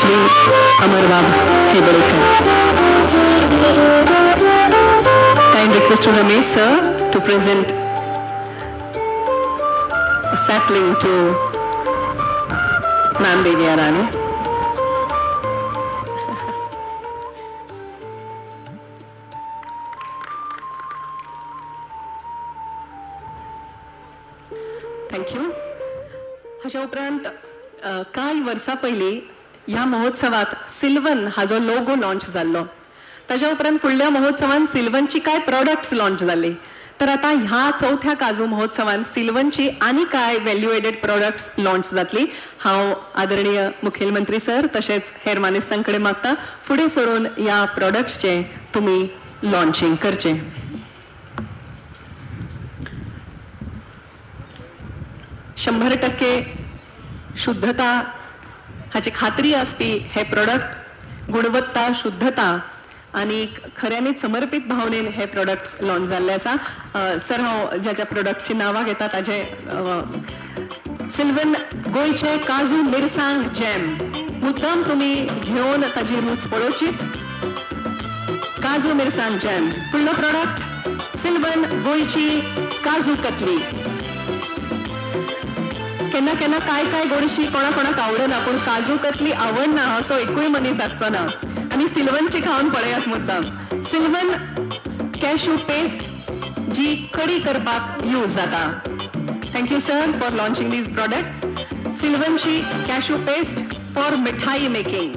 Shri अमरबाब हेबळेकर. Kind request to Ramesh sir to present a sapling to Ma'am Devi Arane. Thank you. हाच्या उपरांत काही वर्सां पयलीं ह्या महोत्सवात सिल्वन हाजो लोगो लॉन्च जाल्लो. ताच्या उपरांत फुडल्या महोत्सवान सिल्वनची काय प्रोडक्ट्स लॉन्च जाल्ली. तर आता ह्या चौथ्या काजू महोत्सवान सिल्वनची आनी काय व्हॅल्यू एडेड प्रोडक्ट्स लॉन्च जातली. हांव आदरणीय मुखेलमंत्री सर तशेंच हेर मानेस्तां कडेन मागता फुडें सरून ह्या प्रोडक्ट्सचे तुमी लॉन्चिंग करचें. 100% शुद्धता हाची खात्री आसपी हे प्रोडक्ट, गुणवत्ता, शुद्धता आणि खऱ्यांनीच समर्पित भावनेन हे प्रोडक्ट्स लॉन्च जाल्ले आसा. सर हांव ज्या प्रोडक्ट्सची नांवां घेता ताजे सिल्वन गोंयचे काजू मिरसांग जॅम. मुद्दाम तुमी घेवन ताजी रूच पळोवचीच. काजू मिरसांग जॅम. फुडलो प्रोडक्ट सिल्वन गोंयची काजू कतली. केन्ना केन्ना काय काय गोडशी कोणाक आवडना पण काजू कतली आवडना असो एकूय मनीस आसचो ना. आनी सिल्वनची खावन पळयात मुद्दाम. सिल्वन कॅशू पेस्ट जी कडी करपाक यूज जाता. Thank you sir for launching these products. सिल्वनची cashew paste for mithai making.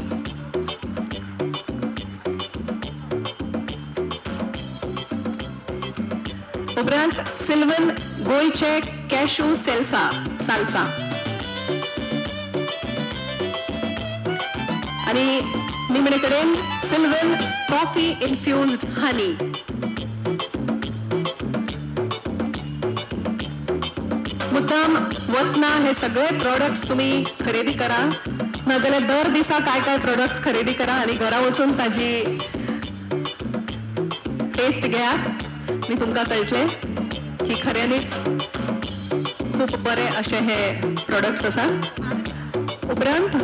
उपरांत सिल्वन गोंयचे कॅशू साल्सा आणि निमणे कडेन सिल्वन कॉफी इन्फ्युज्ड हनी. मुद्दाम वतना हे सगळे प्रोडक्ट्स तुम्ही खरेदी करा. नाजाल्यार दर दिसा काय काय प्रोडक्ट्स खरेदी करा आणि घरा वचून ताजी टेस्ट घेयात. मी तुमकां कळचें की खऱ्यांनीच खूप बरे असे हे प्रोडक्ट्स आसात. उपरांत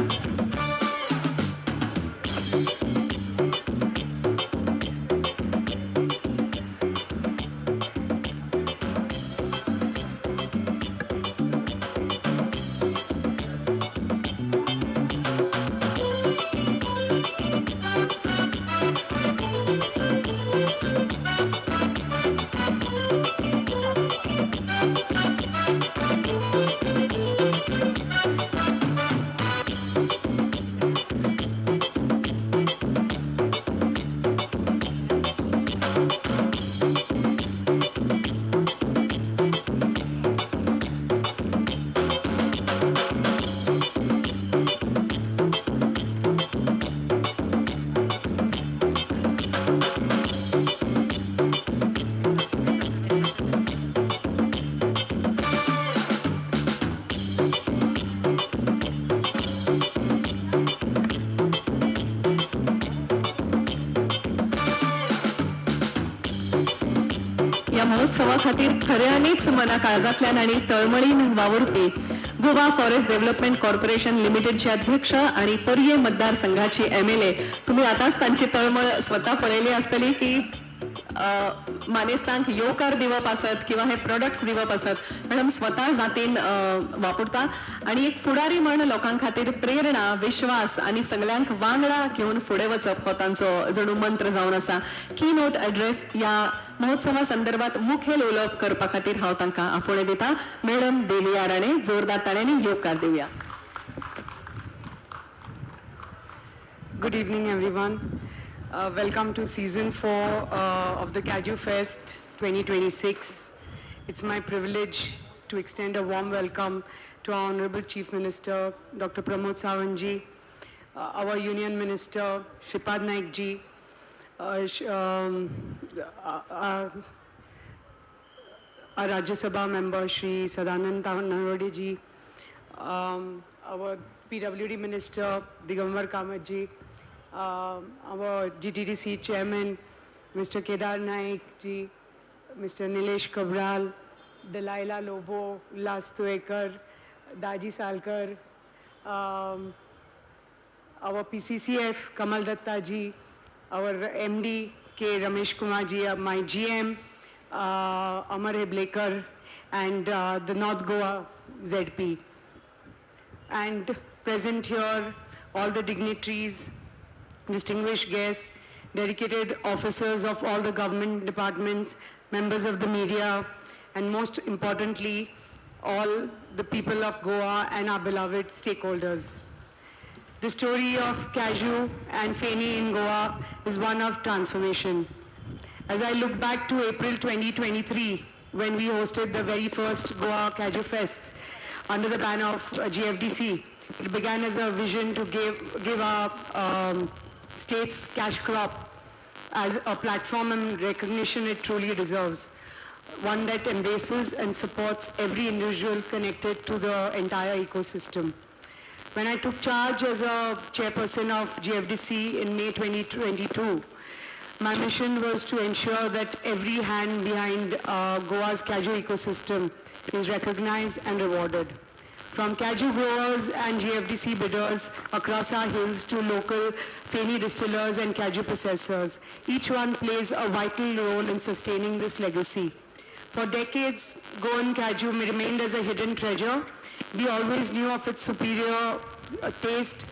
महोत्सवा खातीर खऱ्यांनीच मना काळजांतल्यान आनी तळमळीन वावुरपी गोवा फॉरेस्ट डेव्हलपमेंट कॉर्पोरेशन लिमिटेडचे अध्यक्ष आणि पर्ये मतदारसंघाची MLA तुम्ही आताच तांची तळमळ स्वतः पळयली आसतली की मानेस्तांक येवकार दिवप आसत किंवा हे प्रोडक्ट्स दिवप आसत. मॅडम स्वतः जातीन वापरता आणि एक फुडारी म्हण लोकां खातीर प्रेरणा, विश्वास आणि सगळ्यांक वांगडा घेऊन फुडें वचप हो तांचो जणू मंत्र जावन आसा. की नोट एड्रेस या महोत्सवा संदर्भात मुखेल उलोवप करपा खातीर हांव तांकां आफोणे दिता. मॅडम देवी आराणे जोरदार ताळ्यांनी येवकार दिवया. Good evening, everyone. Welcome to season 4 of the Kaju Fest 2026. It's my privilege to extend a warm welcome to our Honorable Chief Minister, Dr. Pramod Sawant ji, our Union Minister, Shripad Naik ji, our Rajya Sabha member, Shri Sadanand Nawadhi ji, our PWD Minister, Digambar Kamath ji, our GTDC Chairman, Mr. Kedar Naik ji, Mr. Nilesh Kabral, Delilah Lobo, Ulas Tuekar, Daji Salkar, our PCCF, Kamal Datta ji, our MD, K. Ramesh Kumar ji, my GM, Amar Heblekar, and the North Goa ZP. And present here, all the dignitaries, distinguished guests, dedicated officers of all the government departments, members of the media, and most importantly, all the people of Goa and our beloved stakeholders. The story of cashew and Feni in Goa is one of transformation. As I look back to April 2023, when we hosted the very first Goa Cashew Fest under the banner of GFDC, it began as a vision to give our state's cash crop as a platform and recognition it truly deserves. One that embraces and supports every individual connected to the entire ecosystem. When I took charge as a chairperson of GFDC in May 2022, my mission was to ensure that every hand behind Goa's cashew ecosystem is recognized and rewarded. From cashew growers and GFDC bidders across our hills to local Feni distillers and cashew processors, each one plays a vital role in sustaining this legacy. For decades, Goan cashew remained as a hidden treasure. We always knew of its superior taste,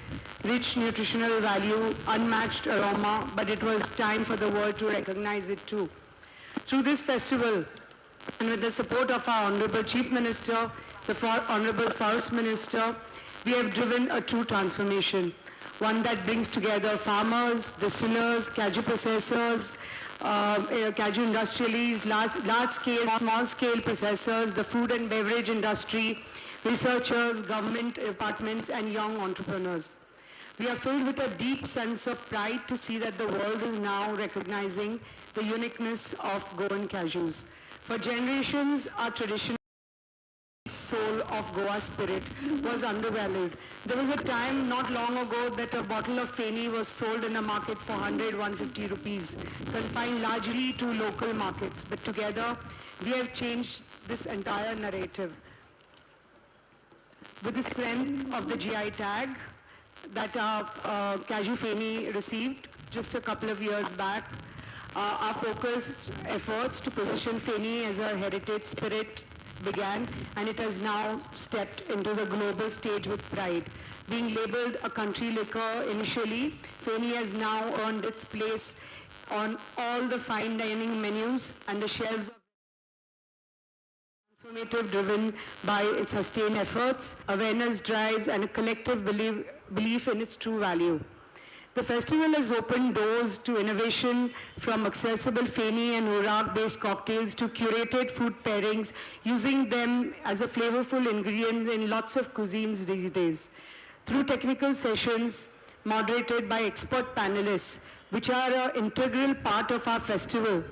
rich nutritional value, unmatched aroma, but it was time for the world to recognize it too. Through this festival, and with the support of our Honorable Chief Minister, the Honorable Forest Minister, we have driven a true transformation, one that brings together farmers, distillers, cashew processors, cashew industrialists, large-scale, small-scale processors, the food and beverage industry, researchers, government departments, and young entrepreneurs. We are filled with a deep sense of pride to see that the world is now recognizing the uniqueness of Goan cashews. For generations, our traditional soul of Goa spirit was undervalued. There was a time not long ago that a bottle of Feni was sold in a market for 100, 150 rupees, confined largely to local markets. But together, we have changed this entire narrative. With the strength of the GI tag that our cashew Feni received just a couple of years back, our focused efforts to position Feni as a heritage spirit began, and it has now stepped into the global stage with pride. Being labeled a country liquor initially, Feni has now earned its place on all the fine dining menus and the shelves of transformative driven by its sustained efforts, awareness drives, and a collective belief in its true value. The festival has opened doors to innovation, from accessible Feni and Urag-based cocktails to curated food pairings, using them as a flavorful ingredient in lots of cuisines these days. Through technical sessions moderated by expert panelists, which are an integral part of our festival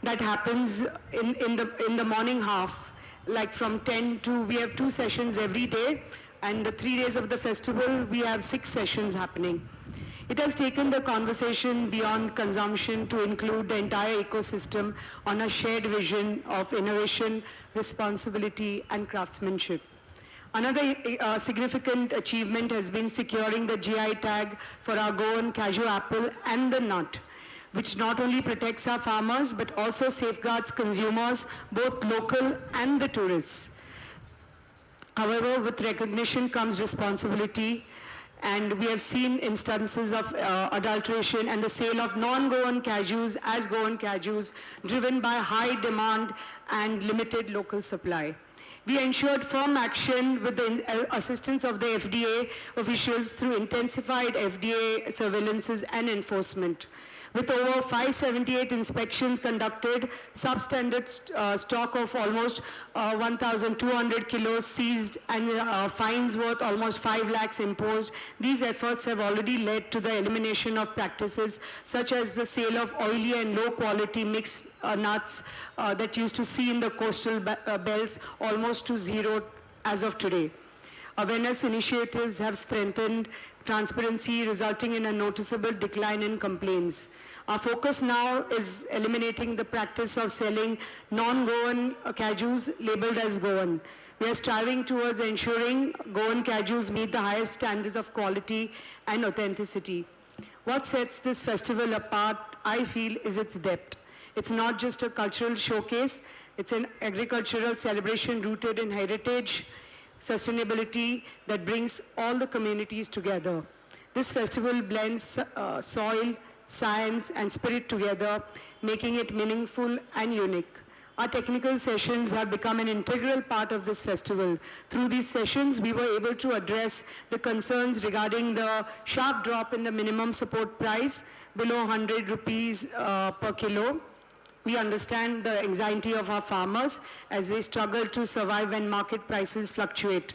that happens in the morning half, like from 10 to, we have 2 sessions every day, and the 3 days of the festival, we have 6 sessions happening. It has taken the conversation beyond consumption to include the entire ecosystem on a shared vision of innovation, responsibility, and craftsmanship. Another significant achievement has been securing the GI tag for our Goan cashew apple and the nut, which not only protects our farmers, but also safeguards consumers, both local and the tourists. However, with recognition comes responsibility, and we have seen instances of adulteration and the sale of non-Goan cashews as Goan cashews, driven by high demand and limited local supply. We ensured firm action with the assistance of the FDA officials through intensified FDA surveillances and enforcement. With over 578 inspections conducted, substandard stock of almost 1,200 kilos seized, and fines worth almost 5 lakhs imposed, these efforts have already led to the elimination of practices such as the sale of oily and low quality mixed nuts that used to see in the coastal belts, almost to zero as of today. Awareness initiatives have strengthened transparency, resulting in a noticeable decline in complaints. Our focus now is eliminating the practice of selling non-Goan cashews labeled as Goan. We are striving towards ensuring Goan cashews meet the highest standards of quality and authenticity. What sets this festival apart, I feel, is its depth. It's not just a cultural showcase, it's an agricultural celebration rooted in heritage, sustainability that brings all the communities together. This festival blends soil, science, and spirit together, making it meaningful and unique. Our technical sessions have become an integral part of this festival. Through these sessions, we were able to address the concerns regarding the sharp drop in the minimum support price below 100 rupees per kilo. We understand the anxiety of our farmers as they struggle to survive when market prices fluctuate.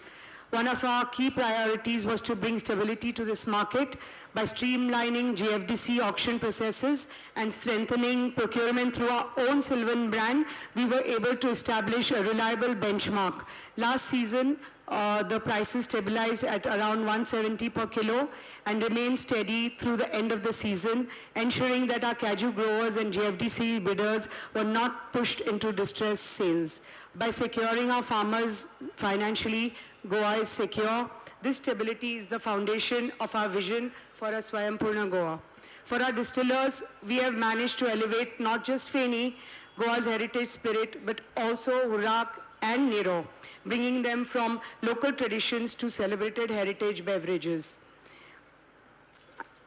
One of our key priorities was to bring stability to this market by streamlining GFDC auction processes and strengthening procurement through our own Sylvan brand. We were able to establish a reliable benchmark. Last season, the prices stabilized at around 170 per kilo and remained steady through the end of the season, ensuring that our cashew growers and GFDC bidders were not pushed into distressed sales. By securing our farmers financially, Goa is secure. This stability is the foundation of our vision for a Swayampurna Goa. For our distillers, we have managed to elevate not just Feni, Goa's heritage spirit, but also Hurak and Nero, bringing them from local traditions to celebrated heritage beverages.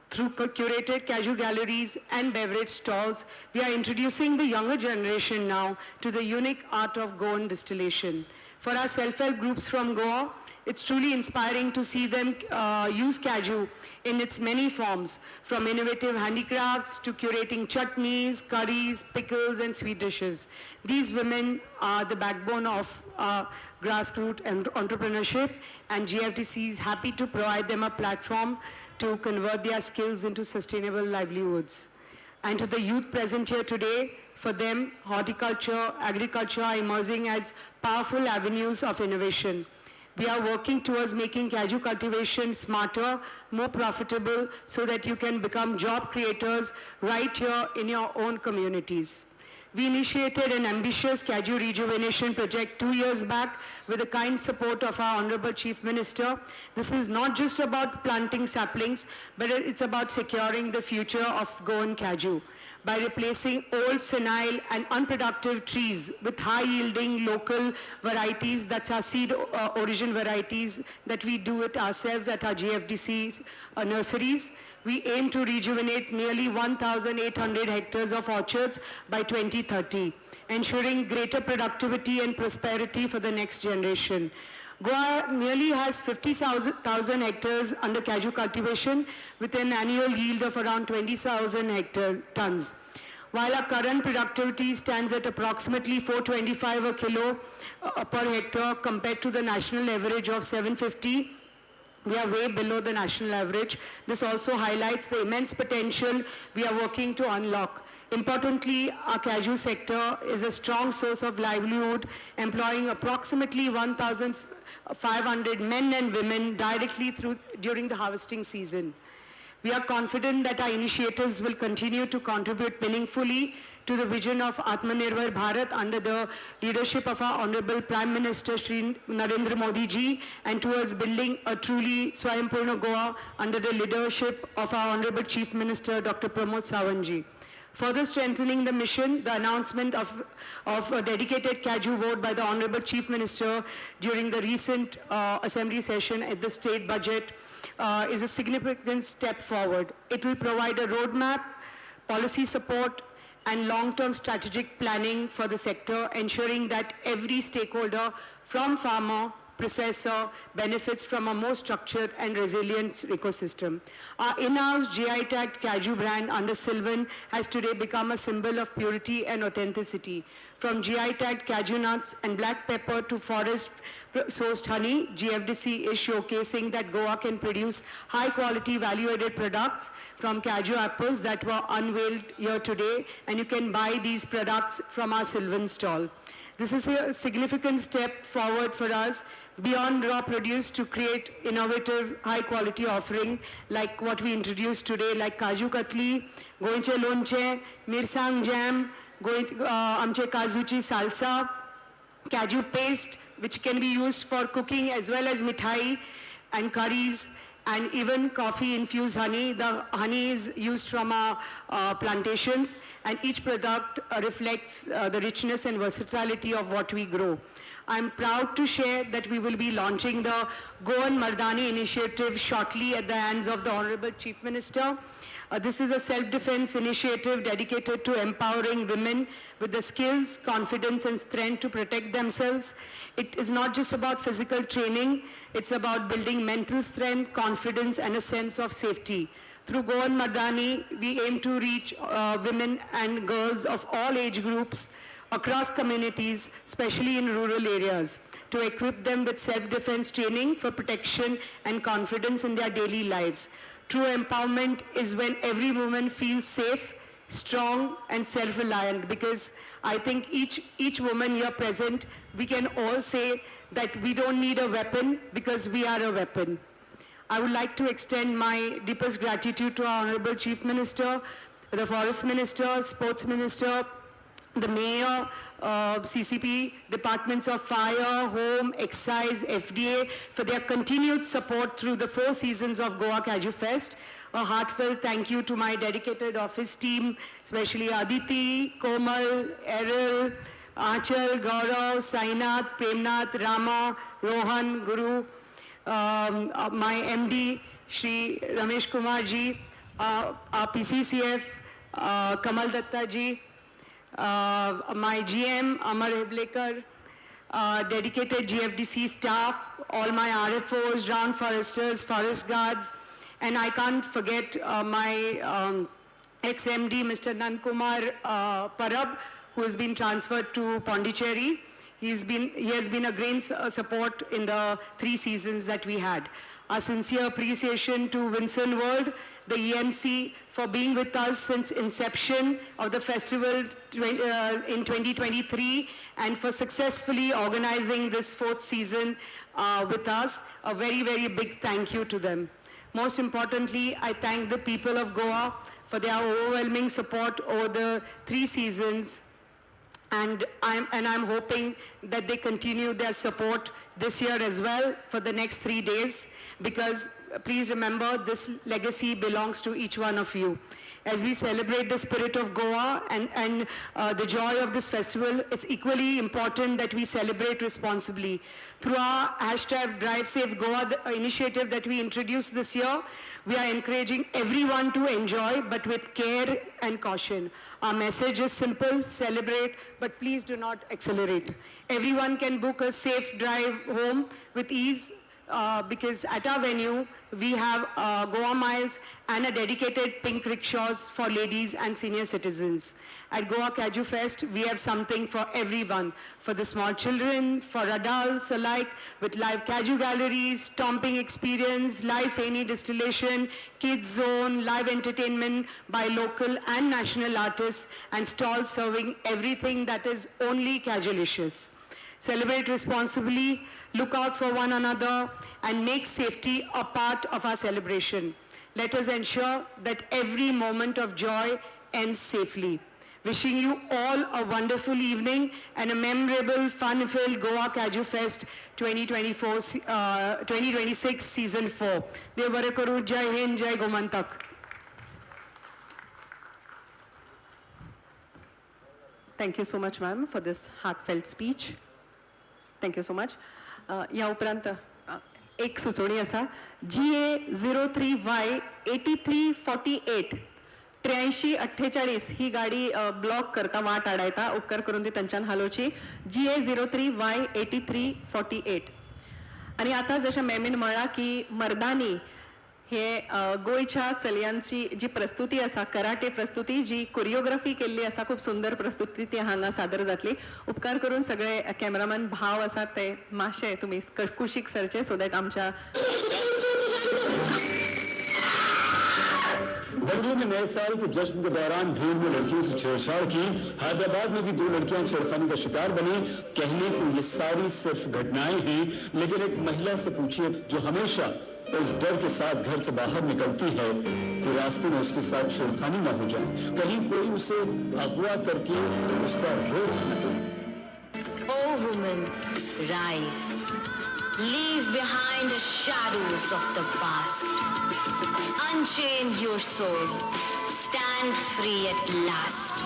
Through curated cashew galleries and beverage stalls, we are introducing the younger generation now to the unique art of Goan distillation. For our self-help groups from Goa, it's truly inspiring to see them use cashew in its many forms, from innovative handicrafts to curating chutneys, curries, pickles, and sweet dishes. These women are the backbone of grassroots entrepreneurship, and GFDC is happy to provide them a platform to convert their skills into sustainable livelihoods. And to the youth present here today, for them, horticulture, agriculture are emerging as powerful avenues of innovation. We are working towards making cashew cultivation smarter, more profitable, so that you can become job creators right here in your own communities. We initiated an ambitious cashew rejuvenation project 2 years back with the kind support of our Honorable Chief Minister. This is not just about planting saplings, but it's about securing the future of Goan cashew by replacing old, senile, and unproductive trees with high-yielding local varieties. That's our seed origin varieties that we do it ourselves at our GFDC nurseries. We aim to rejuvenate nearly 1,800 hectares of orchards by 2030, ensuring greater productivity and prosperity for the next generation. Goa nearly has 50,000 hectares under cashew cultivation with an annual yield of around 20,000 tons. While our current productivity stands at approximately 425 a kilo per hectare compared to the national average of 750, we are way below the national average. This also highlights the immense potential we are working to unlock. Importantly, our cashew sector is a strong source of livelihood, employing approximately 1,500 men and women directly during the harvesting season. We are confident that our initiatives will continue to contribute meaningfully to the vision of Atmanirbhar Bharat under the leadership of our Honorable Prime Minister Shri Narendra Modi ji, and towards building a truly Swayampurna Goa under the leadership of our Honorable Chief Minister Dr. Pramod Sawant ji. Further strengthening the mission, the announcement of a dedicated cashew vote by the Honorable Chief Minister during the recent Assembly session at the state budget is a significant step forward. It will provide a roadmap, policy support, and long-term strategic planning for the sector, ensuring that every stakeholder from farmer, processor, benefits from a more structured and resilient ecosystem. Our in-house GI-tagged cashew brand under Sylvan has today become a symbol of purity and authenticity. From GI-tagged cashew nuts and black pepper to forest-sourced honey, GFDC is showcasing that Goa can produce high-quality value-added products from cashew apples that were unveiled here today, and you can buy these products from our Sylvan stall. This is a significant step forward for us beyond raw produce to create innovative, high-quality offering like what we introduced today, like Kaju Katli, goinche lonche, mirsang jam, amche kajuchi salsa, Kaju paste, which can be used for cooking as well as mithai and curries, and even coffee-infused honey. The honey is used from our plantations, and each product reflects the richness and versatility of what we grow. I'm proud to share that we will be launching the Goan Mardani initiative shortly at the hands of the Honorable Chief Minister. This is a self-defense initiative dedicated to empowering women with the skills, confidence, and strength to protect themselves. It is not just about physical training, it's about building mental strength, confidence, and a sense of safety. Through Goan Mardani, we aim to reach women and girls of all age groups across communities, especially in rural areas, to equip them with self-defense training for protection and confidence in their daily lives. True empowerment is when every woman feels safe, strong, and self-reliant, because I think each woman here present, we can all say that we don't need a weapon because we are a weapon. I would like to extend my deepest gratitude to our Honorable Chief Minister, the Forest Minister, Sports Minister, the Mayor, CCP, Departments of Fire, Home, Excise, FDA, for their continued support through the 4 seasons of Goa Kaju Fest. A heartfelt thank you to my dedicated office team, especially Aditi, Komal, Errol, Achal, Gaurav, Sainath, Premnath, Rama, Rohan, Guru, my MD, Shri Ramesh Kumar ji, our PCCF, Kamal Datta ji, my GM, Amar Heblekar, dedicated GFDC staff, all my RFOs, ground foresters, forest guards, and I can't forget my ex-MD, Mr. Nankumar Parab, who has been transferred to Pondicherry. He has been a great support in the 3 seasons that we had. Our sincere appreciation to Vincent World, the EMC, for being with us since inception of the festival in 2023, and for successfully organizing this 4th season with us. A very, very big thank you to them. Most importantly, I thank the people of Goa for their overwhelming support over the 3 seasons. And I'm hoping that they continue their support this year as well for the next 3 days, because please remember, this legacy belongs to each one of you. As we celebrate the spirit of Goa and the joy of this festival, it's equally important that we celebrate responsibly. Through our hashtag Drive Safe Goa initiative that we introduced this year, we are encouraging everyone to enjoy, but with care and caution. Our message is simple: celebrate, but please do not accelerate. Everyone can book a safe drive home with ease, because at our venue, we have Goa Miles and a dedicated pink rickshaws for ladies and senior citizens. At Goa Kaju Fest, we have something for everyone, for the small children, for adults alike, with live Kaju galleries, stomping experience, live Feni distillation, kids zone, live entertainment by local and national artists, and stalls serving everything that is only Kajulicious. Celebrate responsibly, look out for one another, and make safety a part of our celebration. Let us ensure that every moment of joy ends safely. Wishing you all a wonderful evening and a memorable, fun-filled Goa Kaju Fest 2026 Season 4. Devarakaru, Jai Hind, Jai Gomantak. Thank you so much, ma'am, for this heartfelt speech. Thank you so much. या उपरांत एक सुचोवणी आसा GA03Y 8348 8348 ही गाडी block करता वाट आडायता उपकार करून ती तांच्यान हालोवची GA03Y 8348. आणि आता जशें मॅमीन म्हळां की मर्दानी हे गोंयच्या चलयांची जी प्रस्तुती आसा, कराटे प्रस्तुती, जी कोरियोग्राफी केल्ली आसा, खूप सुंदर प्रस्तुती ती हांगा सादर जातली. उपकार करून सगळे कॅमेरामॅन भाव आसात ते मातशे तुमी कुशीक सरचे, सो दॅट आमच्या बंगलुरु में नए साल के जश्न के दौरान भीड़ में लड़कियों से छेड़छाड़ की। हैदराबाद में भी 2 लड़कियां छेड़खानी का शिकार बनी। कहने को ये सारी सिर्फ घटनाएं हैं, लेकिन एक महिला से पूछिए जो हमेशा इस डर के साथ घर से बाहर निकलती है कि रास्ते में उसके साथ छेड़खानी ना हो जाए, कहीं कोई उसे अगवा करके उसका रोक न दे। Oh woman, rise. Leave behind the shadows of the past. Unchain your soul. Stand free at last.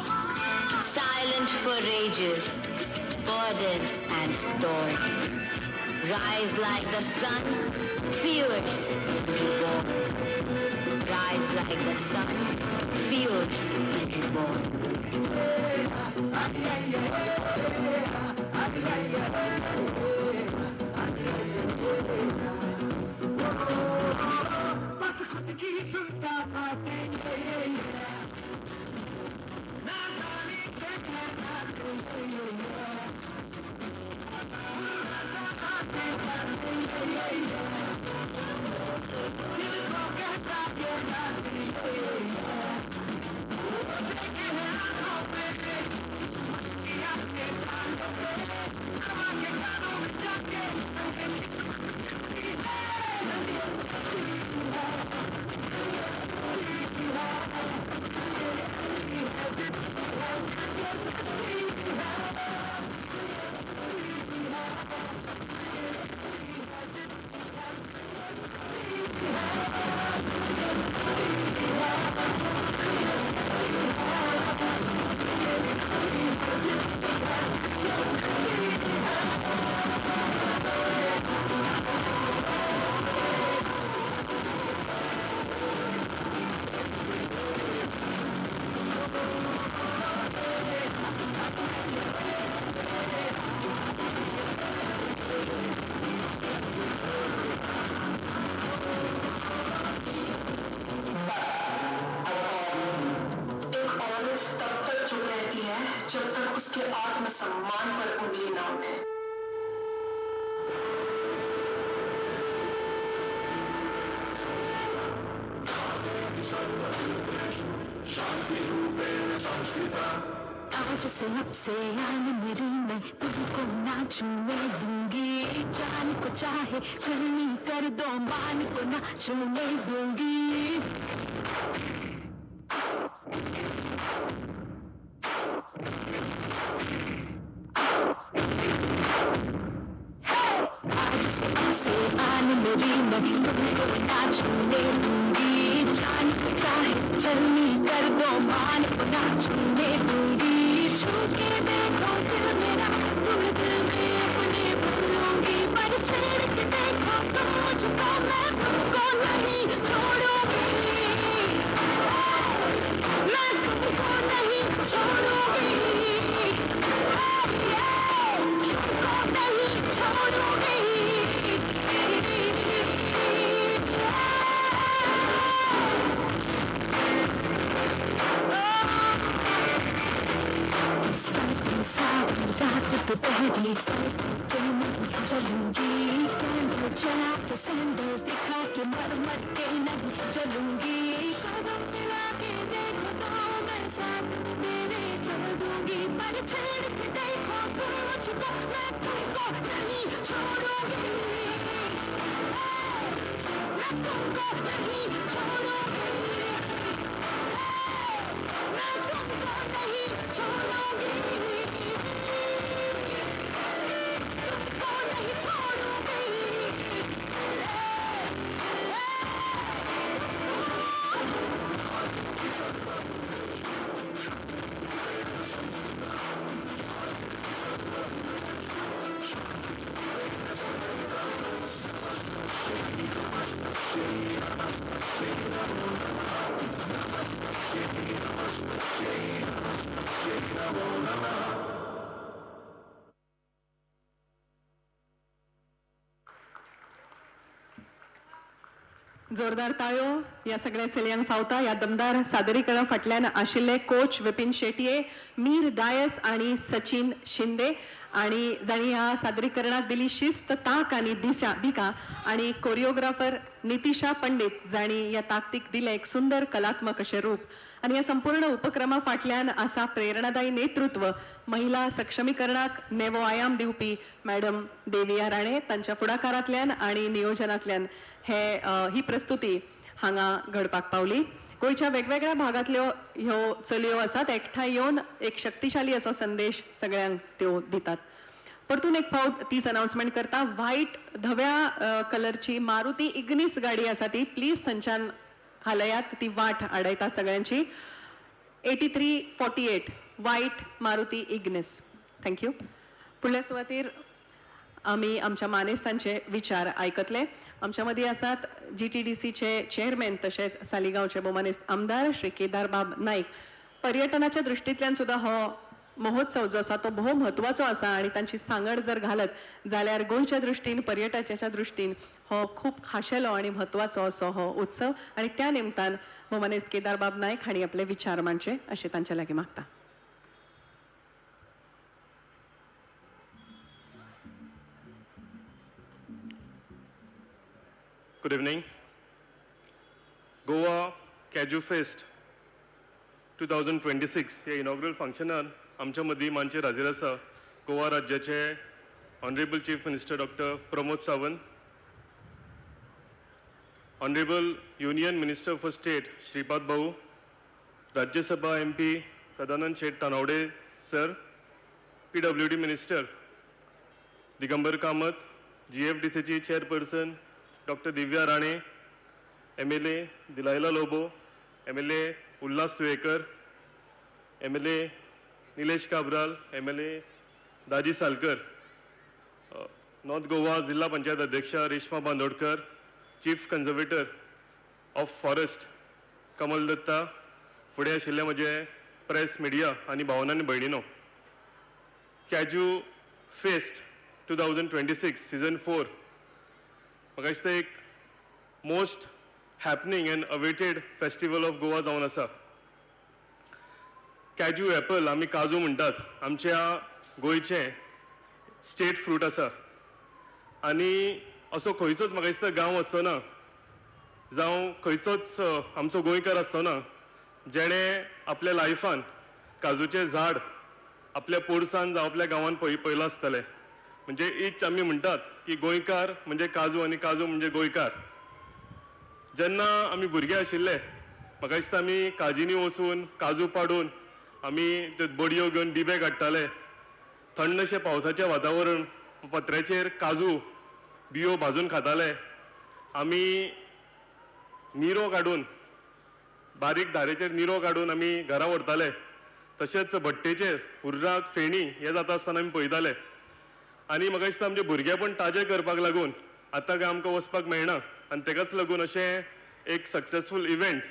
Silent for ages, burdened and torn. Rise like the sun, fierce and reborn. Rise like the sun, fierce and reborn. जब तक उसके आत्मसम्मान पर उंगली ना उठे। आज से अब से आन मेरी मैं तुमको ना छूने दूंगी। जान को चाहे चलनी कर दो, मान को ना छूने दूंगी। मेरी मैं तुमको ना छूने दूंगी। जान को चाहे चलनी कर दो, मान को ना छूने दूंगी। छू के देखो दिल मेरा, तुम्हें दिल में अपने भूलूंगी। पर छेड़ के देखो तुम मुझको, मैं तुमको नहीं छोड़ूंगी। मैं तुमको नहीं छोड़ूंगी। तुमको नहीं छोड़ूंगी। रात दोपहरी चलूंगी। कैंडल जला के सैंडल दिखा के मर मर के नहीं चलूंगी। कदम मिला के देखो तो मैं साथ तेरे चल दूंगी। पर छेड़ के देखो तुम मुझको, मैं तुमको नहीं छोड़ूंगी। मैं तुमको नहीं छोड़ूंगी। मैं तुमको नहीं छोड़ूंगी। जोरदार ताळयो या सगळ्या चलयांक फावता। या दमदार सादरीकरण फाटल्यान आशिल्ले कोच विपिन शेटये, मीर डायस आणि सचिन शिंदे आणि जाणी ह्या सादरीकरणाक दिली शिस्त ताक आणि दिका आणि कोरिओग्राफर नितिशा पंडित जाणी या ताकतीक दिले एक सुंदर कलात्मक असे रूप आणि या संपूर्ण उपक्रमा फाटल्यान असा प्रेरणादायी नेतृत्व महिला सक्षमीकरणाक नेवो आयाम दिवपी मॅडम देविया राणे तांच्या फुडाकारांतल्यान आणि नियोजनांतल्यान ही प्रस्तुती हांगा घडपाक पावली. गोंयच्या वेगवेगळ्या भागांतल्यो ह्यो चलयो आसात एकठांय येवन एक शक्तिशाली असो संदेश सगळ्यांक त्यो दितात. परतून एक फावट तीच अनाउन्समेंट करता व्हाईट धव्या कलरची मारुती इग्निस गाडी आसा ती प्लीज थंयच्यान हालयात ती वाट आडयता सगळ्यांची. 8348 व्हाईट मारुती इग्निस. थँक्यू. फुडल्या सुवातेर आमी आमच्या मानेस्तांचे विचार आयकतले. आमच्या मदीं आसात GTDCचे चेअरमॅन तशेंच सालिगांवचे भोवमानेस्त आमदार श्री केदारबाब नाईक. पर्यटनाच्या दृश्टींतल्यान सुद्दां हो महोत्सव जो आसा तो भोव म्हत्वाचो आसा आणि तांची सांगड जर घालत जाल्यार गोंयच्या दृश्टीन पर्यटनाच्या दृश्टीन हो खूब खाशेलो आणि म्हत्वाचो असो हो उत्सव आणि त्या निमतान भोवमानेस्त केदारबाब नाईक हांणी आपले विचार मांडचे अशें तांच्या लागीं मागता. Good evening. Goa Kaju Fest 2026 हे इनॉग्रल फंक्शनान आमच्या मदीं मानचेर हाजीर आसा गोवा राज्याचे honourable chief minister doctor Pramod Sawant, honourable union minister for state Shripad Bhau, Rajya Sabha MP Sadanand Sheth Tanavade sir, PWD minister Digambar Kamat, GFDCची chairperson doctor Divya Rane, MLA Delilah Lobo, MLA Ulhas Tuyekar, MLA Nilesh Cabral, MLA Daji Salkar, north Goa जिल्हा पंचायत अध्यक्षा Reshma Bandodkar, chief conservator of forest Kamal Datta, फुडें आशिल्ले म्हजे प्रेस मिडिया आनी भावना आनी भयणीनो. कॅजू फेस्ट 2026 सीझन 4 म्हाका दिसता एक most happening and awaited festival of Goa जावन आसा. कॅजू एपल आमी काजू म्हणटात, आमच्या गोंयचे स्टेट फ्रूट आसा आनी असो खंयचोच म्हाका दिसता गांव आसचोना जावं खंयचोच आमचो गोंयकार आसचोना जेणे आपल्या लायफान काजूचें झाड आपल्या पोरसान जावं आपल्या गांवान पयलो आसतलें. म्हणजे इच आमी म्हणटात की गोंयकार म्हणजे काजू आनी काजू म्हणजे गोंयकार. जेन्ना आमी भुरगे आशिल्ले म्हाका दिसता आमी काजींनी वचून काजू पाडून आमी त्यो बडयो घेवन बिबे काडटाले. थंडशें पावसाचें वातावरण, पत्र्याचेर काजू बियो भाजून खाताले. आमी निरो काडून बारीक धारेचेर निरो काडून आमी घरा व्हरताले. तशेंच भट्टेचेर हुर्राक फेणी हे जाता आसतना आमी पळयताले. आनी म्हाका दिसता आमचे भुरगेपण ताजें करपाक लागून आतां काय आमकां वचपाक मेळना आनी तेकाच लागून अशें एक सक्सेसफूल इव्हेंट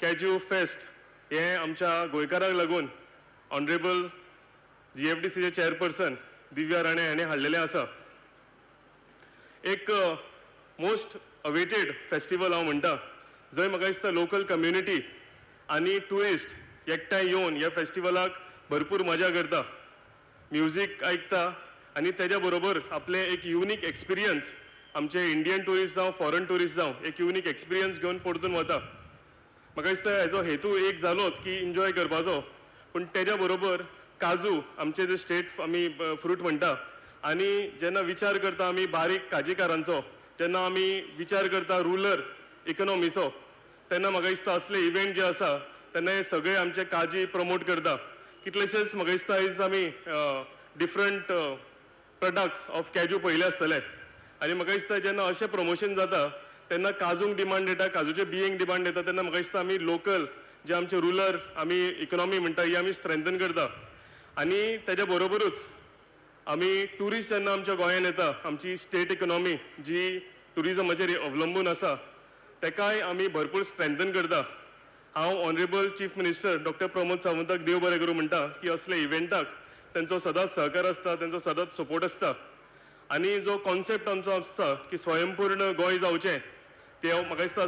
कॅजू फेस्ट हे आमच्या गोंयकाराक लागून ऑनरेबल GFDCचे चेअरपर्सन दिव्या राणे हाणें हाडलेलें आसा. एक मोस्ट अवेटेड फेस्टिवल हांव म्हणटा जंय म्हाका दिसता लोकल कम्युनिटी आनी ट्युरिस्ट एकठांय येवन ह्या फेस्टिवलाक भरपूर मजा करता, म्युजीक आयकता आनी तेज्या बरोबर आपले एक युनीक एक्सपिरियन्स आमचे इंडियन ट्युरिस्ट जावं फॉरेन ट्युरिस्ट जावं एक युनीक एक्सपिरियन्स घेवन परतून वता. म्हाका दिसता हेजो हेतू एक जालोच की एन्जॉय करपाचो, पूण तेज्या बरोबर काजू आमचे जे स्टेट आमी फ्रूट म्हणटा आनी जेन्ना विचार करता आमी बारीक काजीकारांचो, जेन्ना आमी विचार करता रुरल इकॉनॉमीचो, तेन्ना म्हाका दिसता असले इव्हेंट जे आसा तेन्ना हे सगळे आमचे काजी प्रमोट करता. कितलेशेच म्हाका दिसता आयज आमी डिफरंट प्रोडक्ट्स ऑफ कॅजू पयले आसतले आनी म्हाका दिसता जेन्ना अशें प्रमोशन जाता तेन्ना काजूंक डिमांड येता, काजूचे बियेंक डिमांड येता, तेन्ना म्हाका दिसता आमी लोकल जे आमचे रुरल आमी इकॉनॉमी म्हणटा ही आमी स्ट्रेंथन करता. आनी तेज्या बरोबरूच आमी ट्युरिस्ट जेन्ना आमच्या गोंयांत येता, आमची स्टेट इकॉनॉमी जी ट्युरिजमाचेर अवलंबून आसा तेकाय आमी भरपूर स्ट्रेंथन करता. हांव honourable chief minister doctor Pramod सावंताक देव बरें करूं म्हणटा की असले इव्हेंटाक तेंचो सदांच सहकार आसता, तेंचो सदांच सपोर्ट आसता. आनी जो कॉन्सेप्ट आमचो आसता की स्वयंपूर्ण गोंय जावचें ते म्हाका दिसता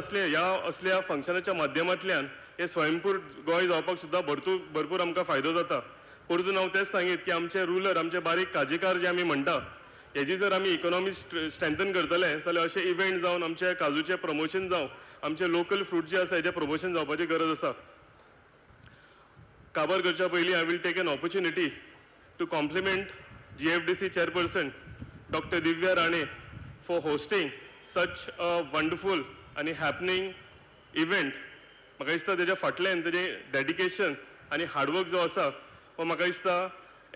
असल्या फंक्शनाच्या माध्यमांतल्यान हे स्वयंपूर्ण गोंय जावपाक सुद्दां भरपूर आमकां फायदो जाता. परतून हांव तेच सांगीत की आमचे रुरल आमचे बारीक काजीकार जे आमी म्हणटा हेजी जर आमी इकॉनॉमी स्ट्रेंथन करतले जाल्यार अशे इव्हेंट जावन आमचे काजूचे प्रमोशन जावं आमचे लोकल फ्रूट जे आसा हेजे प्रमोशन जावपाची गरज आसा. काबार करच्या पयलीं I will take an opportunity to compliment GFDC chairperson doctor Divya Rane for hosting such a wonderful आनी हॅपनिंग इव्हेंट. म्हाका दिसता तेज्या फाटल्यान तेजें डेडिकेशन आनी हार्डवर्क जो आसा हो म्हाका दिसता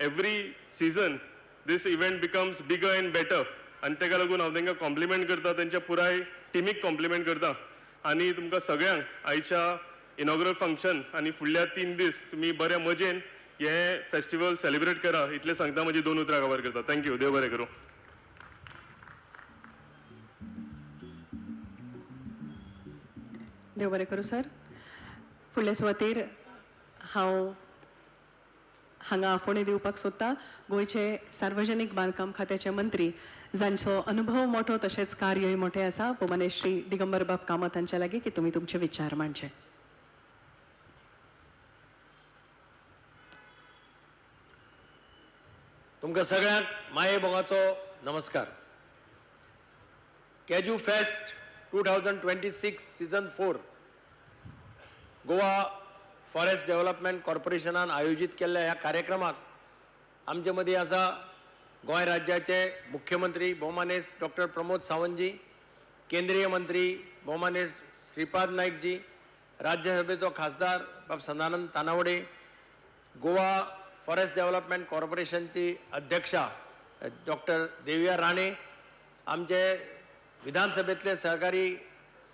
every season this event becomes bigger and better आनी तेका लागून हांव तांकां कॉम्प्लिमेंट करता तेंच्या पुराय टिमीक कॉम्प्लिमेंट करता. आनी तुमकां सगळ्यांक आयच्या इनॉग्रल फंक्शन आनी फुडल्या 3 दीस तुमी बऱ्या मजेन हे फेस्टिवल सेलिब्रेट करा इतलें सांगता म्हजी 2 उतरां काबार करता. थँक्यू. देव बरें करूं. देव बरें करूं सर. फुडले सुवातेर हांव हांगा आफोणी दिवपाक सोदता गोंयचे सार्वजनीक बांदकाम खात्याचे मंत्री जांचो अनुभव मोठो तशेंच कार्यय मोठे आसा भोवमानेश श्री दिगंबर बाब कामत हांचे लागीं की तुमी तुमचे विचार मांडचे. तुमकां सगळ्यांक माये भोगाचो नमस्कार. Cashew fest 2026 season 4 Goa forest development कॉर्पोरेशनान आयोजीत केल्ल्या ह्या कार्यक्रमाक आमचे मदीं आसा गोंय राज्याचे मुख्यमंत्री भोवमानेश डॉक्टर प्रमोद सावंतजी, केंद्रीय मंत्री भोवमानेश श्रीपाद नाईकजी, राज्यसभेचो खासदार बाब सदानंद तानावडे, गोवा फॉरेस्ट डेव्हलपमेंट कॉर्पोरेशनची अध्यक्षा डॉक्टर देविया राणे, आमचे विधानसभेतले सहकारी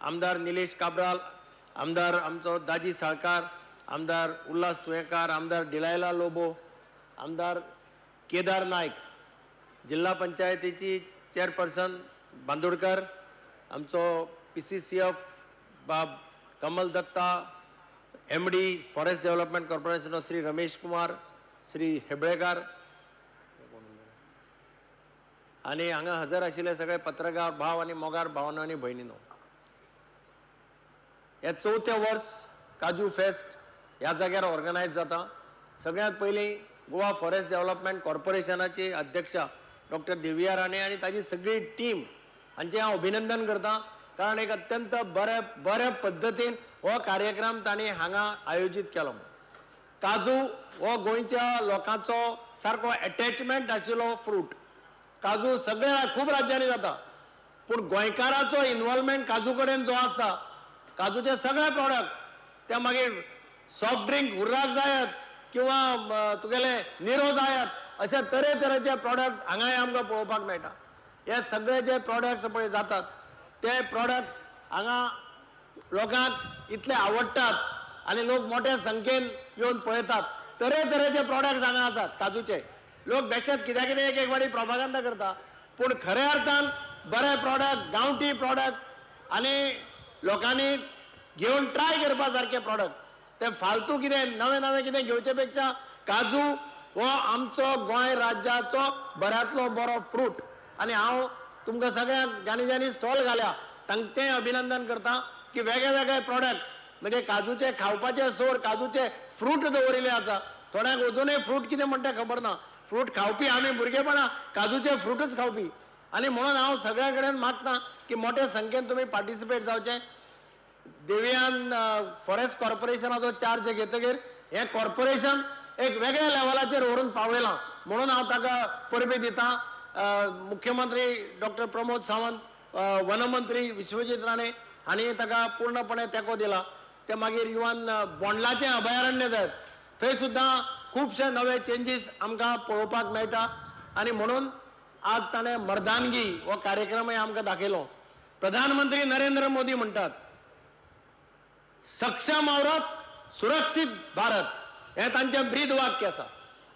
आमदार निलेश काब्राल, आमदार आमचो दाजी साळकार, आमदार उल्हास तुयेकार, आमदार डिलायला लोबो, आमदार केदार नायक, जिल्हा पंचायतीची चेअरपर्सन बांदोडकर, आमचो PCCF बाब Kamal Datta, MD forest development corporation Shri Ramesh Kumar, Shri Hebalekar आणि हांगा हजर आशिल्ले सगळे पत्रकार भाव आणि मोगार भावनो आनी भयणीनो. हे 4थें वर्स काजू फेस्ट ह्या जाग्यार ऑर्गनायज जाता. सगळ्यांत पयलीं गोवा फॉरेस्ट डेव्हलपमेंट कॉर्पोरेशनाची अध्यक्षा डॉक्टर दिव्या राणे आनी ताची सगळी टीम हांचे हांव अभिनंदन करता. कारण एक अत्यंत बऱ्या पद्दतीन हो कार्यक्रम तांणी हांगा आयोजीत केलो. काजू हो गोंयच्या लोकांचो सारको अटॅचमेंट आशिल्लो फ्रूट. काजू सगळ्या खूब राज्यांनी जाता पूण गोंयकाराचो इन्वॉल्वमेंट काजू कडेन जो आसता, काजूचे सगळे प्रॉडक्ट ते मागीर सॉफ्ट ड्रिंक उर्राक जायत किंवा तुगेले निरो जायत अशे तरेतरेचे प्रॉडक्ट्स हांगाय आमकां पळोवपाक मेळटा. हे सगळे जे प्रॉडक्ट्स पळय जातात ते प्रॉडक्ट्स हांगा लोकांक इतले आवडटात आनी लोक मोठ्या संख्येन येवन पळयतात. तरेतरेचे प्रॉडक्ट्स हांगा आसात काजूचे. लोक बेश्टेच कित्याक कितें एक वाटी प्रोपागंडा करता पूण खऱ्या अर्थान बरे प्रॉडक्ट, गांवठी प्रॉडक्ट आनी लोकांनी घेवन ट्राय करपा सारखे प्रॉडक्ट. ते फालतू कितें नवें कितें घेवचे पेक्षा काजू हो आमचो गोंय राज्याचो बऱ्यांतलो बरो फ्रूट. आनी हांव तुमकां सगळ्यांक ज्यांनी स्टॉल घाल्या तांचें अभिनंदन करता की वेगळे प्रॉडक्ट म्हणजे काजूचे खावपाचे सोड काजूचे फ्रूट दवरिल्ले आसा. थोड्यांक अजुनूय फ्रूट कितें म्हणटा खबर ना. फ्रूट खावपी आमी भुरगेपणा काजूचे फ्रूटच खावपी. आनी म्हणून हांव सगळ्या कडेन मागता की मोठ्या संख्येन तुमी पार्टिसिपेट जावचें. देवियान फॉरेस्ट कॉर्पोरेशनाचो चार्ज घेतकीर हें कॉर्पोरेशन एक वेगळ्या लेवलाचेर व्हरून पावयलां म्हणून हांव ताका परबी दिता. मुख्यमंत्री डॉक्टर प्रमोद सावंत, वनमंत्री विश्वजीत राणे हांणी ताका पूर्णपणे तेंको दिला. ते मागीर इवन बोंडलाचें अभयारण्य जायत थंय सुद्दां खुबशे नवे चेंजीस आमकां पळोवपाक मेळटा. आनी म्हणून आज ताणें मर्दानगी हो कार्यक्रमय आमकां दाखयलो. प्रधानमंत्री नरेंद्र मोदी म्हणटात सक्षम औरत सुरक्षीत भारत हें तांचें ब्रीद वाक्य आसा.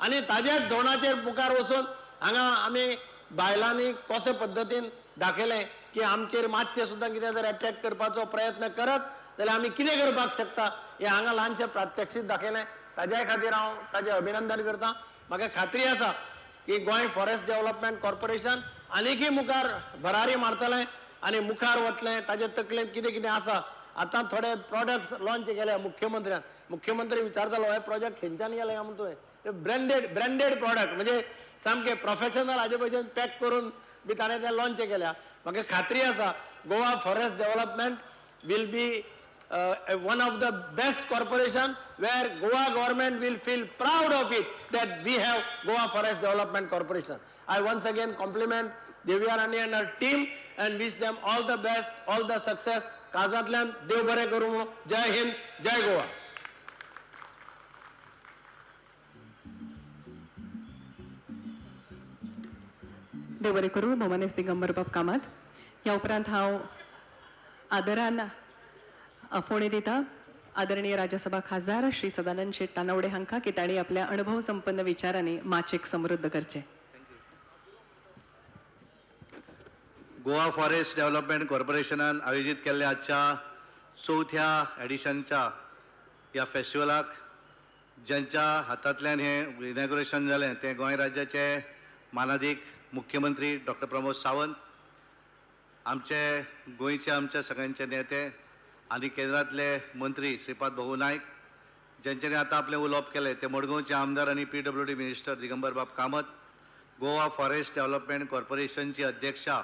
आनी ताजेच धोरणाचेर मुखार वचून हांगा आमी बायलांनी कशे पद्दतीन दाखयलें की आमचेर मातशें सुद्दां कितें जर अटॅक करपाचो प्रयत्न करत जाल्यार आमी कितें करपाक शकता हें हांगा ल्हानशें प्रात्यक्षीक दाखयलें. ताज्या खातीर हांव ताजें अभिनंदन करता. म्हाका खात्री आसा की गोंय फॉरेस्ट डेव्हलपमेंट कॉर्पोरेशन आनीकय मुखार भरारी मारतलें आनी मुखार वतलें. ताजे तकलेंत कितें कितें आसा. आतां थोडे प्रॉडक्ट्स लॉन्च केल्या मुख्यमंत्र्यान. मुख्यमंत्री विचारतालो हे प्रोजेक्ट खंयच्यान गेले काय म्हणून तुवें ब्रँडेड प्रॉडक्ट म्हणजे सामके प्रोफेशनल हाजे भशेन पॅक करून बी ताणें तें लॉन्च केल्या. म्हाका खात्री आसा Goa forest development will be one of the best corporation where Goa government will feel proud of it that we have Goa Forest Development Corporation. I once again compliment Divya Rani and her team and wish them all the best, all the success. काजांतल्यान देव बरें करूं. जय हिंद, जय गोवा. देव बरें करूं भोमानेस दिगंबर बाब कामत. ह्या उपरांत हांव आदरान फोणे दिता आदरणीय राज्यसभा खासदार श्री सदानंद शेट तानावडे हांकां की तांणी आपल्या अनुभव संपन्न विचारांनी माचेक समृद्ध करचे. गोवा फॉरेस्ट डेव्हलपमेंट कॉर्पोरेशनान आयोजीत केल्ल्या आजच्या 4थ्या एडिशनच्या ह्या फेस्टिवलाक ज्यांच्या हातांतल्यान हें इनॉग्रेशन जालें ते गोंय राज्याचे मानाधीक मुख्यमंत्री डॉक्टर प्रमोद सावंत, आमचे गोंयचे आमचे सगळ्यांचे नेते आनी केंद्रांतले मंत्री श्रीपाद भोऊ नायक, ज्यांच्यानी आतां आपलें उलोवप केलें ते मडगांवचे आमदार आनी PWD मिनिस्टर दिगंबर बाब कामत, गोवा फॉरेस्ट डेव्हलपमेंट कॉर्पोरेशनची अध्यक्षा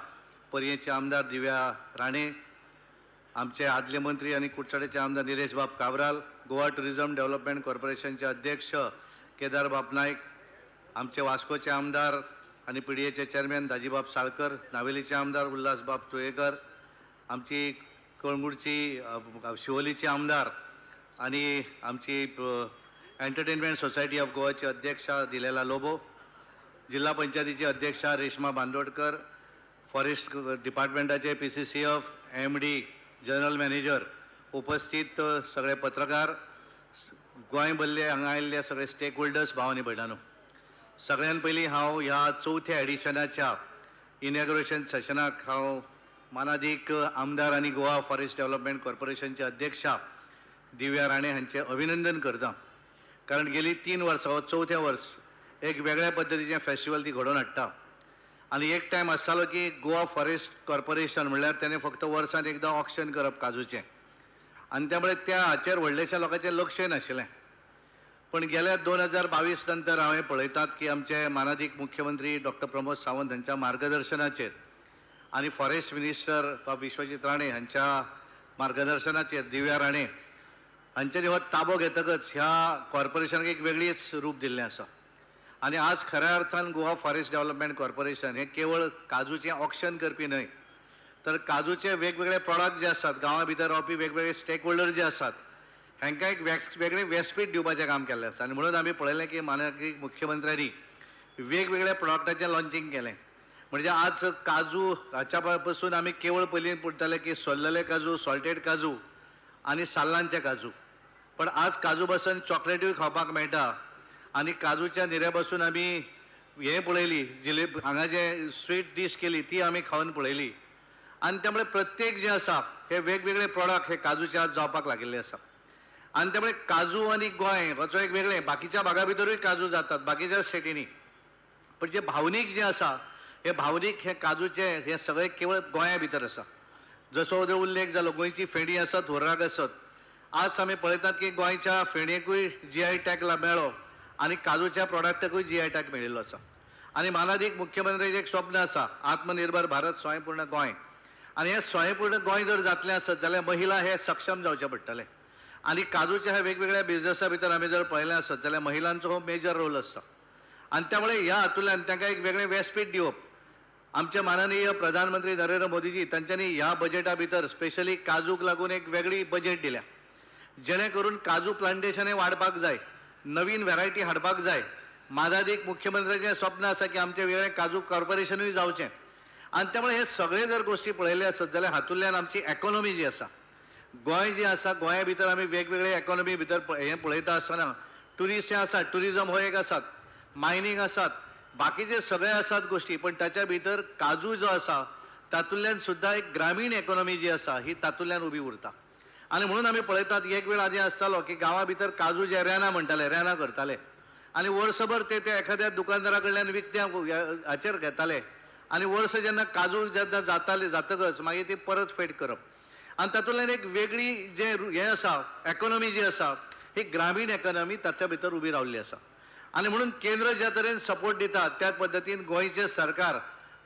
पर्येचे आमदार दिव्या राणे, आमचे आदले मंत्री आनी कुडचडेचे आमदार निलेश बाब काब्राल, गोवा टुरिझम डेव्हलपमेंट कॉर्पोरेशनचे अध्यक्ष केदार बाब नायक, आमचे वास्कोचे आमदार आनी PDAचे चेअरमॅन दाजीबाब साळकर, नावेलीचे आमदार उल्हास बाब तुळेकर, आमची कळंगूटची शिवोलीचे आमदार आनी आमची एंटरटेनमेंट सोसायटी ऑफ गोवाची अध्यक्षा दिलेला लोबो, जिल्हा पंचायतीची अध्यक्षा रेश्मा बांदोडकर, फॉरेस्ट डिपार्टमेंटाचे PCCF MD जनरल मॅनेजर, उपस्थित सगळे पत्रकार, गोंय भल्ले हांगा आयिल्ले सगळे स्टेक होल्डर्स भाव आनी भयणानो, सगळ्यान पयलीं हांव ह्या 4थ्या एडिशनाच्या इनॉग्रेशन सेशनाक हांव मानाधीक आमदार आनी गोवा फॉरेस्ट डेव्हलपमेंट कॉर्पोरेशनचे अध्यक्षा दिव्या राणे हांचे अभिनंदन करता. कारण गेली 3 वर्सां 4थें वर्स एक वेगळ्या पद्दतीचें फेस्टिवल ती घडोवन हाडटा. आनी एक टायम आसतालो की गोवा फॉरेस्ट कॉर्पोरेशन म्हणल्यार तेणें फक्त वर्सांत एकदां ऑक्शन करप काजूचें आनी त्यामुळे त्या हाचेर व्हडलेशा लोकांचें लक्षय नाशिल्लें. पण गेल्या 2022 नंतर हांवें पळयतात की आमचे मानाधीक मुख्यमंत्री डॉक्टर प्रमोद सावंत हांच्या मार्गदर्शनाचेर आनी फॉरेस्ट मिनिस्टर विश्वजीत राणे हांच्या मार्गदर्शनाचेर दिव्या राणे हांच्यानी हो ताबो घेतकच ह्या कॉर्पोरेशनाक एक वेगळीच रूप दिल्लें आसा. आनी आज खऱ्या अर्थान गोवा फॉरेस्ट डेव्हलपमेंट कॉर्पोरेशन हे केवळ काजूचें ऑक्शन करपी न्हय तर काजूचे वेगवेगळे प्रॉडक्ट जे आसात, गांवा भितर रावपी वेगवेगळे स्टेक होल्डर जे आसात हांकां एक वेगळें व्यासपीठ दिवपाचें काम केल्लें आसा. आनी म्हणून आमी पळयलें की माननीय मुख्यमंत्र्यांनी वेगवेगळ्या प्रॉडक्टाचें लॉन्चिंग केलें. म्हणजे आज काजू हाच्या पासून आमी केवळ पयलीं पडटाले की सोललेले काजू, सॉल्टेड काजू आनी साल्लांचे काजू, पण आज काजू पासून चॉकलेटूय खावपाक मेळटा आनी काजूच्या निऱ्या पासून आमी हे पळयली जिलेबी हांगा जे स्वीट डीश केली ती आमी खावन पळयली. आनी त्यामुळे प्रत्येक जे आसा हे वेगवेगळे प्रॉडक्ट हे काजूचे आज जावपाक लागिल्ले आसा. आनी त्यामुळे काजू आनी गोंय हाचो एक वेगळें, बाकीच्या भागा भितरूय काजू जातात बाकीच्या स्टेटींनी, पण जे भावनीक जे आसा हे भावनीक हे काजूचे हे सगळे केवळ गोंया भितर आसा. जसो उल्लेख जालो गोंयची फेणी आसत, हुर्राक आसत, आज आमी पळयतात की गोंयच्या फेणयेकूय GI टॅग मेळ्ळो आनी काजूच्या प्रॉडक्टाकूय GI टॅग मेळिल्लो आसा. आनी मानाधीक मुख्यमंत्र्याचें एक स्वप्न आसा आत्मनिर्भर भारत स्वयंपूर्ण गोंय. आनी हे स्वयंपूर्ण गोंय जर जातलें आसत जाल्यार महिला हे सक्षम जावचे पडटले. आनी काजूच्या ह्या वेगवेगळ्या बिझनसा भितर आमी जर पळयलें आसत जाल्यार महिलांचो हो मेजर रोल आसता. आनी त्यामुळे ह्या हातूंतल्यान तांकां एक वेगळें व्यासपीठ दिवप. आमचे माननीय प्रधानमंत्री नरेंद्र मोदीजी तांच्यांनी ह्या बजेटा भितर स्पेशली काजूक लागून एक वेगळी बजेट दिल्या, जेणे करून काजू प्लांटेशनय वाडपाक जाय, नवीन व्हेरायटी हाडपाक जाय. मानाधीक मुख्यमंत्र्याचें स्वप्न आसा की आमचें वेगळें काजू कॉर्पोरेशनूय जावचें. आनी त्यामुळे हे सगळे जर गोश्टी पळयले आसत जाल्यार हातूंतल्यान आमची इकॉनॉमी जी आसा, गोंय जी आसा, गोंया भितर आमी वेगवेगळे इकॉनॉमी भितर हें पळयता आसतना ट्युरिस्ट आसात, ट्युरिजम हो एक आसात, मायनींग आसात, बाकीचे सगळे आसात गोश्टी, पण ताच्या भितर काजू जो आसा तातूंतल्यान सुद्दां एक ग्रामीण इकॉनॉमी जी आसा ही तातूंतल्यान उबी उरता. आनी म्हणून आमी पळयतात एक वेळ आदी आसतालो की गांवा भितर काजू जे रेना म्हणटाले, रेना करताले आनी वर्सभर ते एखाद्या दुकानदारा कडल्यान विकत्या हाचेर घेताले आनी वर्स जेन्ना काजू जेन्ना जाताले जातकच मागीर ती परत फेड करप. आनी तातूंतल्यान एक वेगळी जे हें आसा इकॉनॉमी जी आसा ही ग्रामीण इकॉनॉमी ताच्या भितर उबी रावल्ली आसा. आणि म्हणून केंद्र ज्या तरेन सपोर्ट दिता त्याच पद्दतीन गोंयचें सरकार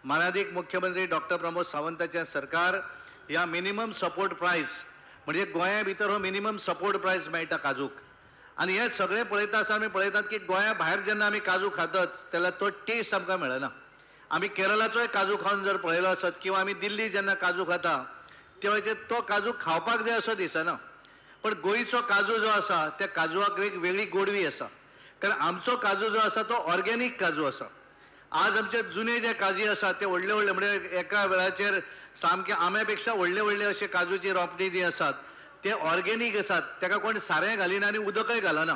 मानाधीक मुख्यमंत्री डॉक्टर प्रमोद सावंताचें सरकार ह्या मिनिमम सपोर्ट प्रायस म्हणजे गोंया भितर हो मिनिमम सपोर्ट प्रायस मेळटा काजूक. आनी हे सगळें पळयता आसतना आमी पळयतात की गोंया भायर जेन्ना आमी काजू खातात जाल्यार तो टेस्ट आमकां मेळना. आमी केरळाचोय काजू खावन जर पळयलो आसत किंवा आमी दिल्ली जेन्ना काजू खाता तेव्हा तो काजू खावपाक जाय असो दिसना. पण गोंयचो काजू जो आसा त्या काजूवाक एक वेगळी गोडवी आसा. कारण आमचो काजू जो आसा तो ऑर्गेनीक काजू आसा. आज आमचे जुने जे काजू आसा ते व्हडले व्हडले म्हणजे एका वेळाचेर सामके आंब्यापेक्षा व्हडले व्हडले अशे काजूची रोपणी जी आसात ते ऑर्गेनीक आसात. ताका कोण सारें घालिना आनी उदकय घालना.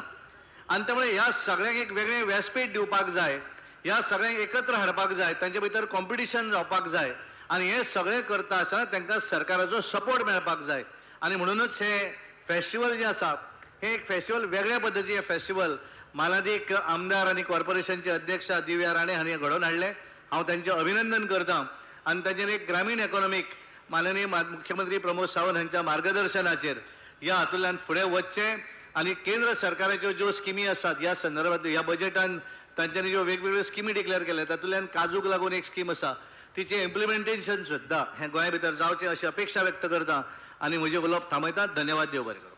आनी त्यामुळे ह्या सगळ्यांक एक वेगळें व्यासपीठ दिवपाक जाय. ह्या सगळ्यांक एकत्र हाडपाक जाय. तांचे भितर कॉम्पिटिशन जावपाक जाय. आनी हे सगळें करता आसतना तांकां सरकाराचो सपोर्ट मेळपाक जाय. आनी म्हणूनच हे फेस्टिवल जे आसा हे एक फेस्टिवल वेगळ्या पद्दतीचें फेस्टिवल मानाधीक आमदार आनी कॉर्पोरेशनचे अध्यक्ष दिव्या राणे हांणी घडोवन हाडलें. हांव तांचें अभिनंदन करतां. आनी तांचेर एक ग्रामीण इकॉनॉमीक माननीय मुख्यमंत्री प्रमोद सावंत हांच्या मार्गदर्शनाचेर ह्या हातूंतल्यान फुडें वचचें. आनी केंद्र सरकाराच्यो ज्यो स्किमी आसात ह्या संदर्भांत ह्या बजेटान तांच्यांनी ज्यो वेगवेगळ्यो स्किमी डिक्लेअर केल्या तातूंतल्यान काजूक लागून एक स्कीम आसा तिचें इम्प्लिमेंटेशन सुद्दां हें गोंया भितर जावचें अशी अपेक्षा व्यक्त करता. आनी म्हजें उलोवप थांबयता. धन्यवाद. देव बरें करूं.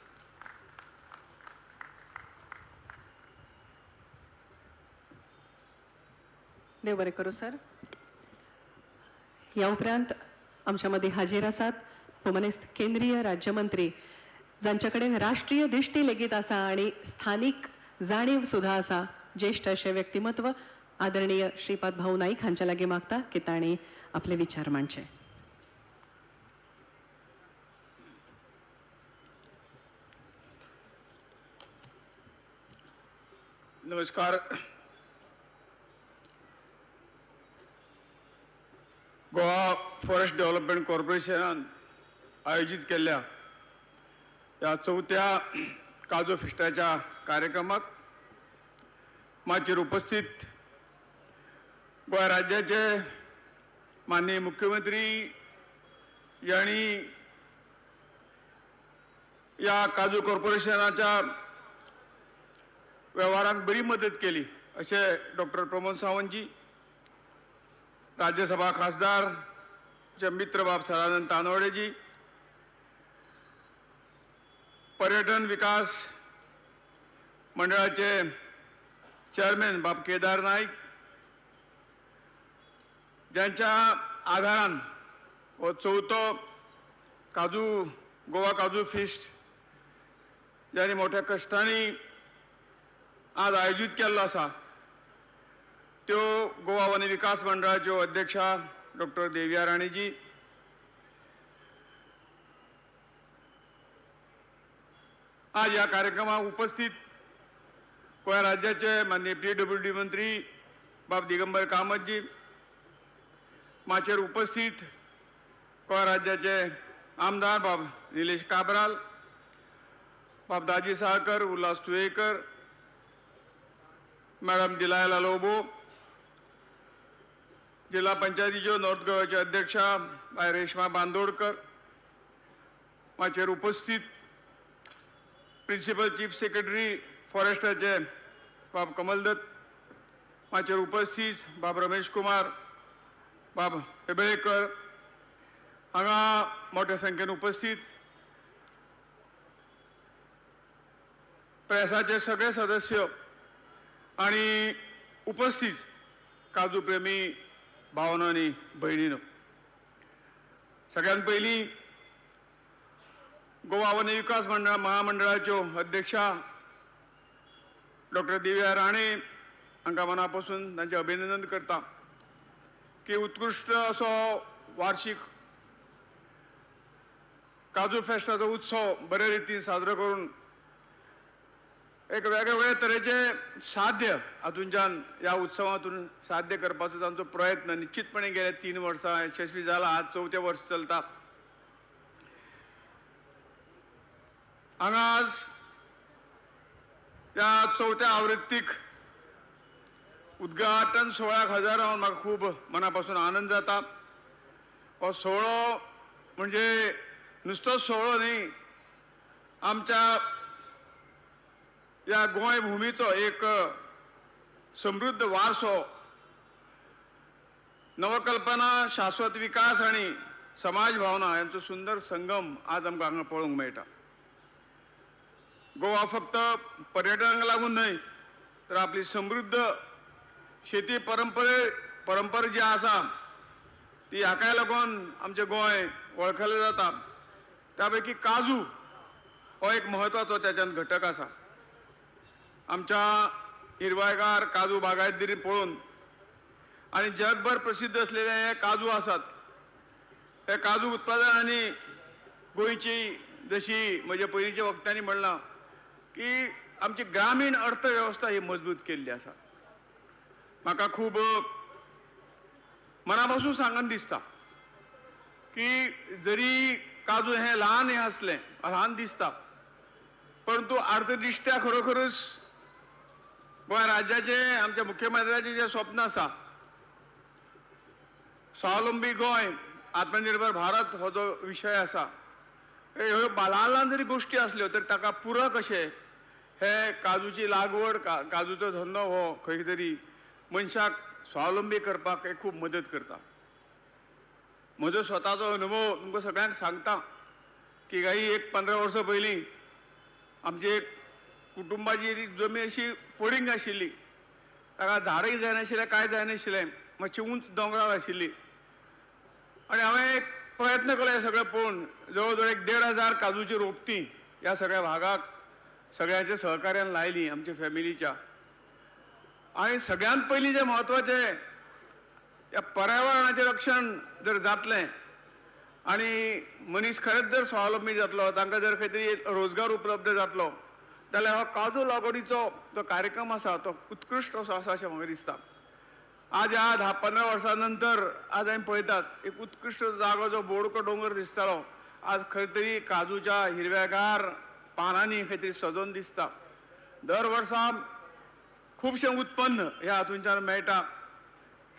देव बरें करूं सर. ह्या उपरांत आमच्यामध्ये हाजीर आसात पोमनेस्त केंद्रीय राज्यमंत्री जांचे कडेन राष्ट्रीय दिश्टी लेगीत आसा आणि स्थानिक जाणीव सुद्धा आसा. ज्येष्ठ असे व्यक्तिमत्व आदरणीय श्रीपाद भाऊ नाईक हांच्या लागीं मागता की तांणी आपले विचार मांडचे. नमस्कार. गोवा फॉरेस्ट डेव्हलपमेंट कॉर्पोरेशनान आयोजित केल्ल्या या 4थ्या काजू फेस्टाच्या कार्यक्रमाक माचेर उपस्थित गोंय राज्याचे माननीय मुख्यमंत्री यांनी या काजू कॉर्पोरेशनाच्या व्यवहारांक बरी मदत केली असे डॉक्टर प्रमोद सावंतजी, राज्यसभा खासदार मित्र बाब सदानंद तानवडेजी, पर्यटन विकास मंडळाचे चेअरमॅन बाब केदार नाईक, ज्यांच्या आधारान हो 4थो काजू गोवा काजू फेस्ट ज्यांनी मोठ्या कष्टांनी आज आयोजित केल्लो आसा त्यो गोवा वन विकास मंडळाच्यो अध्यक्षा डॉक्टर देविया राणेजी, आज ह्या कार्यक्रमाक उपस्थित गोंय राज्याचे माननीय PWD मंत्री बाब दिगंबर कामतजी, माचेर उपस्थित गोंय राज्याचे आमदार बाब निलेश काब्राल, बाब दाजी साळकर, उल्हास तुयेकर, मॅडम दिलायला लोबो, जिल्हा पंचायतीच्यो नॉर्थ गोव्याचे अध्यक्षा बाय रेश्मा बांदोडकर, माचेर उपस्थित प्रिन्सिपल चीफ सेक्रेटरी फॉरेस्टाचे बाब कमलदत्त, माचेर उपस्थित बाब रमेश कुमार, बाब हेबळेकर, हांगा मोठ्या संख्येन उपस्थित प्रेसाचे सगळे सदस्य आणि उपस्थित काजू प्रेमी भावनो आनी भयणीनो, सगळ्यात पयलीं गोवा वन विकास मंडळ महामंडळाच्यो अध्यक्षा डॉक्टर दिव्या राणे हांकां मना पासून तांचें अभिनंदन करता की उत्कृश्ट असो वार्षिक काजू फेस्टाचो उत्सव बरे रितीन साजरो करून एक वेगवेगळे तरेचे साध्य हातूंच्यान ह्या उत्सवातून साध्य करपाचो तांचो प्रयत्न निश्चितपणे गेल्या 3 वर्सां यशस्वी जाला. आज 4थें वर्स चलता. हांगा आज ह्या 4थ्या आवृत्तीक उद्घाटन सोहळ्याक हजर रावन म्हाका खूब मना पासून आनंद जाता. हो सोहळो म्हणजे नुसतो सोहळो न्ही, आमच्या या गोंय भुमीचो एक समृद्ध वारसो, नवकल्पना, शाश्वत विकास आणि समाज भावना यांचो सुंदर संगम आज आमकां हांगा पळोवंक मेळटा. गोवा फक्त पर्यटनाक लागून न्हय तर आपली समृद्ध शेती परंपरा जी आसा ती हाकाय लागून आमचें गोंय वळखलें जाता. त्या पैकी काजू हो एक म्हत्वाचो त्याच्यात घटक आसा. आमच्या हिरवायगार काजू बागायतदारी पळोवन आणि जगभर प्रसिद्ध असलेले हे काजू आसात. हे काजू उत्पादनांनी गोंयची जशी म्हणजे पयलींच्या वक्तांनी म्हणलां की आमची ग्रामीण अर्थवेवस्था ही मजबूत केल्ली आसा. म्हाका खूब मना पासून सांगन दिसता की जरी काजू हे ल्हान दिसता परंतु अर्थदृष्ट्या खरोखरच गोंय राज्याचे आमच्या मुख्यमंत्र्याचे जे स्वप्न आसा स्वावलंबी गोंय, आत्मनिर्भर भारत हो जो विशय आसा ह्यो ल्हान जरी गोष्टी असल्यो तरी ताका पूरक अशे हे काजूची लागवड, काजूचो धंदो हो खंय तरी मनशाक स्वावलंबी करपाक हे खूब मदत करता. म्हजो स्वताचो अनुभव तुमकां सगळ्यांक सांगता की एक 15 वर्सां पयलीं आमची एक कुटुंबाची जमीन अशी पडींग आशिल्ली. ताका झाडय जायनाशिल्लें, कांय जायनाशिल्लें, मातशी उंच दोंगरार आशिल्ली. आनी हांवें एक प्रयत्न केलो हे सगळें पळोवन. जवळ जवळ 1,500 काजूची रोपटीं ह्या सगळ्या भागाक सगळ्यांच्या सहकार्यान लायली आमच्या फॅमिलीच्या. आणि सगळ्यांत पयलीं जे म्हत्वाचें या पर्यावरणाचें रक्षण जर जातलें आणि मनीस खरेंच जर स्वावलंबी जातलो, तांकां जर खंय तरी रोजगार उपलब्ध जातलो जाल्यार हो काजू लागवडीचो जो कार्यक्रम आसा तो उत्कृश्ट असो आसा अशें म्हाका दिसता. आज ह्या 10-15 वर्सां नंतर आज आमी पळयतात एक उत्कृश्ट जागो जो बोडको दोंगर दिसतालो आज खंय तरी काजूच्या हिरव्यागार पानांनी खंय तरी सजोवन दिसता. दर वर्सा खूबशें उत्पन्न ह्या हातूंतल्यान मेळटा,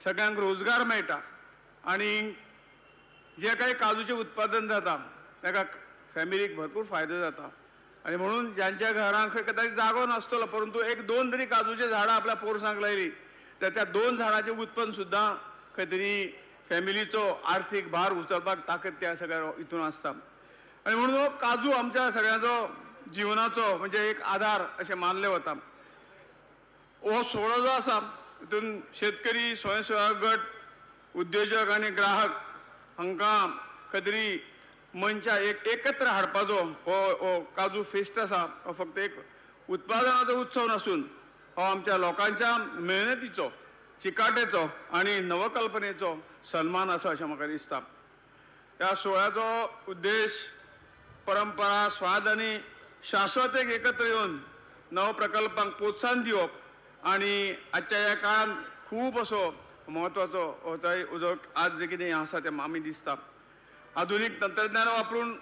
सगळ्यांक रोजगार मेळटा आणि जे काही काजूचे उत्पादन जाता ताका फॅमिलीक भरपूर फायदो जाता. आणि म्हणून ज्यांच्या घरांक खंय कदाचित जागो नासतलो परंतु 1-2 तरी काजूचे झाडां आपल्या पोरसांक लायली तर त्या 2 झाडांचें उत्पन्न सुद्दां खंय तरी फॅमिलीचो आर्थीक भार उचलपाक ताकद त्या सगळ्या हितून आसता. आणि म्हणून हो काजू आमच्या सगळ्यांचो जिवनाचो म्हणजे एक आधार अशें मानलें वता. हो सोहळो जो आसा तितून शेतकरी, स्वयंसेवक गट, उद्योजक आणि ग्राहक हांकां खंय तरी मनशा एकत्र हाडपाचो हो काजू फेस्ट आसा. हो फक्त एक उत्पादनाचो उत्सव नासून हो आमच्या लोकांच्या मेहनतीचो, चिकाटेचो आणि नवकल्पनेचो सन्मान आसा अशें म्हाका दिसता. ह्या सोहळ्याचो उद्देश परंपरा, स्वाद आणि शाश्वतेक एकत्र येवन नव प्रकल्पांक प्रोत्साहन दिवप आणि आजच्या ह्या काळात खूब असो म्हत्वाचो उजो आज जे कितें आसा तें आमी दिसता. आधुनीक तंत्रज्ञान वापरून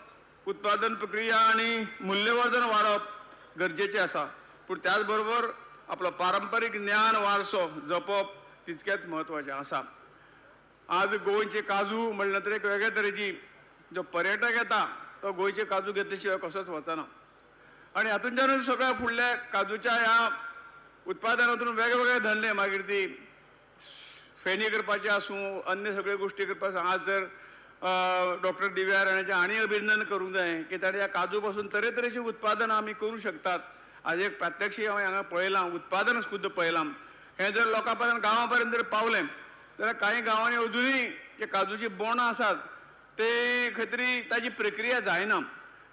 उत्पादन प्रक्रिया आणि मूल्यवर्धन वाडप गरजेचें आसा पूण त्याच बरोबर आपलो पारंपारीक ज्ञान वारसो जपप तितकेच म्हत्वाचें आसा. आज गोंयचे काजू म्हणले तर एक वेगळे तरेची जो पर्यटक येता तो गोंयचे काजू घेतले शिवाय कसोच वचना. आणि हातूंतल्यानूच सगळ्या फुडल्या काजूच्या ह्या उत्पादनातून वेगवेगळे धंदे मागीर ती फेणी करपाचे आसूं, अन्य सगळ्यो गोश्टी करपाक आज तर डॉक्टर दिव्या राणेचें आनी अभिनंदन करूंक जाय की ताणें ह्या काजू पासून तरेतरेची उत्पादनां आमी करूं शकतात. आज एक प्रात्यक्षीक हांवें हांगा पळयलां, उत्पादन सुद्दां पळयलां. हें जर लोकां पर्यंत गांवां पर्यंत जर पावलें जाल्यार कांय गांवांनी अजुनूय जे काजूची बोंडां आसात ते खंय तरी ताची प्रक्रिया जायना.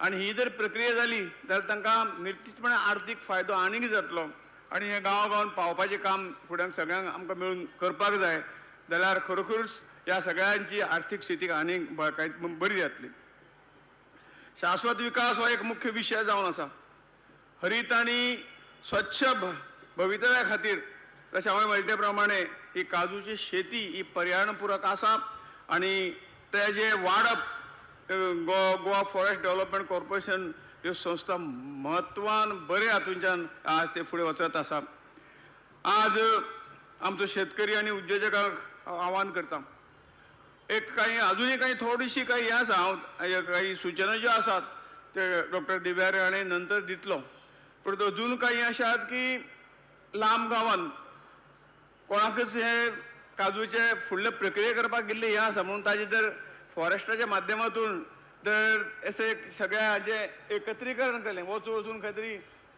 आणि ही जर प्रक्रिया जाली जाल्यार तांकां निश्चितपणे आर्थीक फायदो आनीक जातलो. आणि हे गांवां पावपाचें काम फुडें सगळ्यांक आमकां मेळून करपाक जाय जाल्यार खरोखरच ह्या सगळ्यांची आर्थीक स्थिती आनीक बरी जातली. शाश्वत विकास हो एक मुख्य विशय जावन आसा. हरीत आणि स्वच्छ भवितव्या खातीर जशें हांवें म्हणले प्रमाणे ही काजूची शेती ही पर्यावरणपूरक आसा आणि तेजे वाडप गोवा फॉरेस्ट डेव्हलपमेंट कॉर्पोरेशन ह्यो संस्था म्हत्वान बरे हातूंतल्यान आज ते फुडें वचत आसा. आज आमचो शेतकरी आनी उद्योजकांक आव्हान करता एक अजूनही काही थोडीशी काही आसा हांव काही सूचना ज्यो आसात ते डॉक्टर दिव्या राणे नंतर दितलो. पण अजून काही अशा आहेत की लांब गावांत कोणाकच हे काजूचे फुडले प्रक्रिया करपाक गेल्ली हें आसा म्हणून ताजे जर फॉरेस्टाच्या माध्यमातून जर असे सगळ्याचे एकत्रीकरण केलें वचून खंय तरी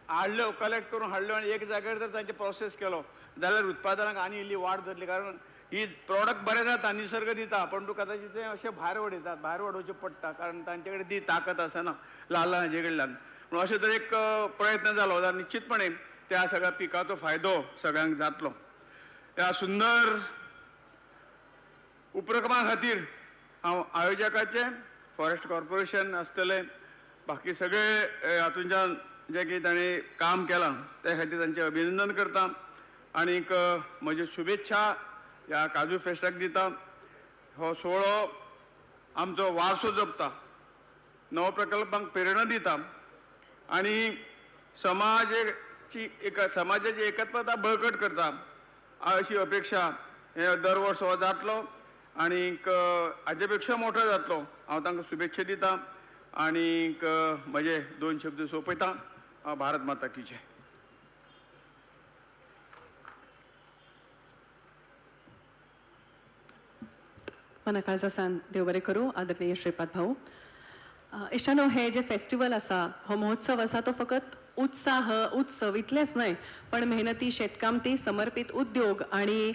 हाडल्यो कलेक्ट करून हाडल्यो आनी एक जाग्यार जर तांचे प्रोसेस केलो जाल्यार उत्पादनाक आनी इल्ली वाड जातली कारण ही प्रॉडक्ट बरें जाता निसर्ग दिता पण तूं कदाचित तें अशें भायर उडयतात भायर उडोवचें पडटा कारण तांचे कडेन ती ताकद आसना ल्हान ल्हान हाजे कडल्यान म्हणून अशें तरी एक प्रयत्न जालो जाल्यार निश्चितपणे त्या सगळ्या पिकाचो फायदो सगळ्यांक जातलो ह्या सुंदर उपक्रमा खातीर हांव आयोजकाचे फॉरेस्ट कॉर्पोरेशन आसतले बाकी सगळे हातूंतल्यान जे कितें ताणें काम केलां त्या खातीर तांचें अभिनंदन करता आनीक म्हज्यो शुभेच्छा ह्या काजू फेस्टाक दिता हो सुवाळो आमचो वारसो जपता नवो प्रकल्पांक प्रेरणा दिता आनी समाजाची एकत्वता बळकट करता अशी अपेक्षा हे दर वर्स हो जातलो आनीक हाचे पेक्षा मोठो जातलो हांव तांकां शुभेच्छा दिता आनीक म्हजे 2 शब्द सोंपयता भारत माता की जय. मनाकाळचा सान देव बरें करूं आदरणीय श्रीपाद भाऊ. इश्टानो हे जे फेस्टिवल आसा हो महोत्सव आसा तो फकत उत्सव इतलेंच न्हय पण मेहनती शेतकामती समर्पित उद्योग आणि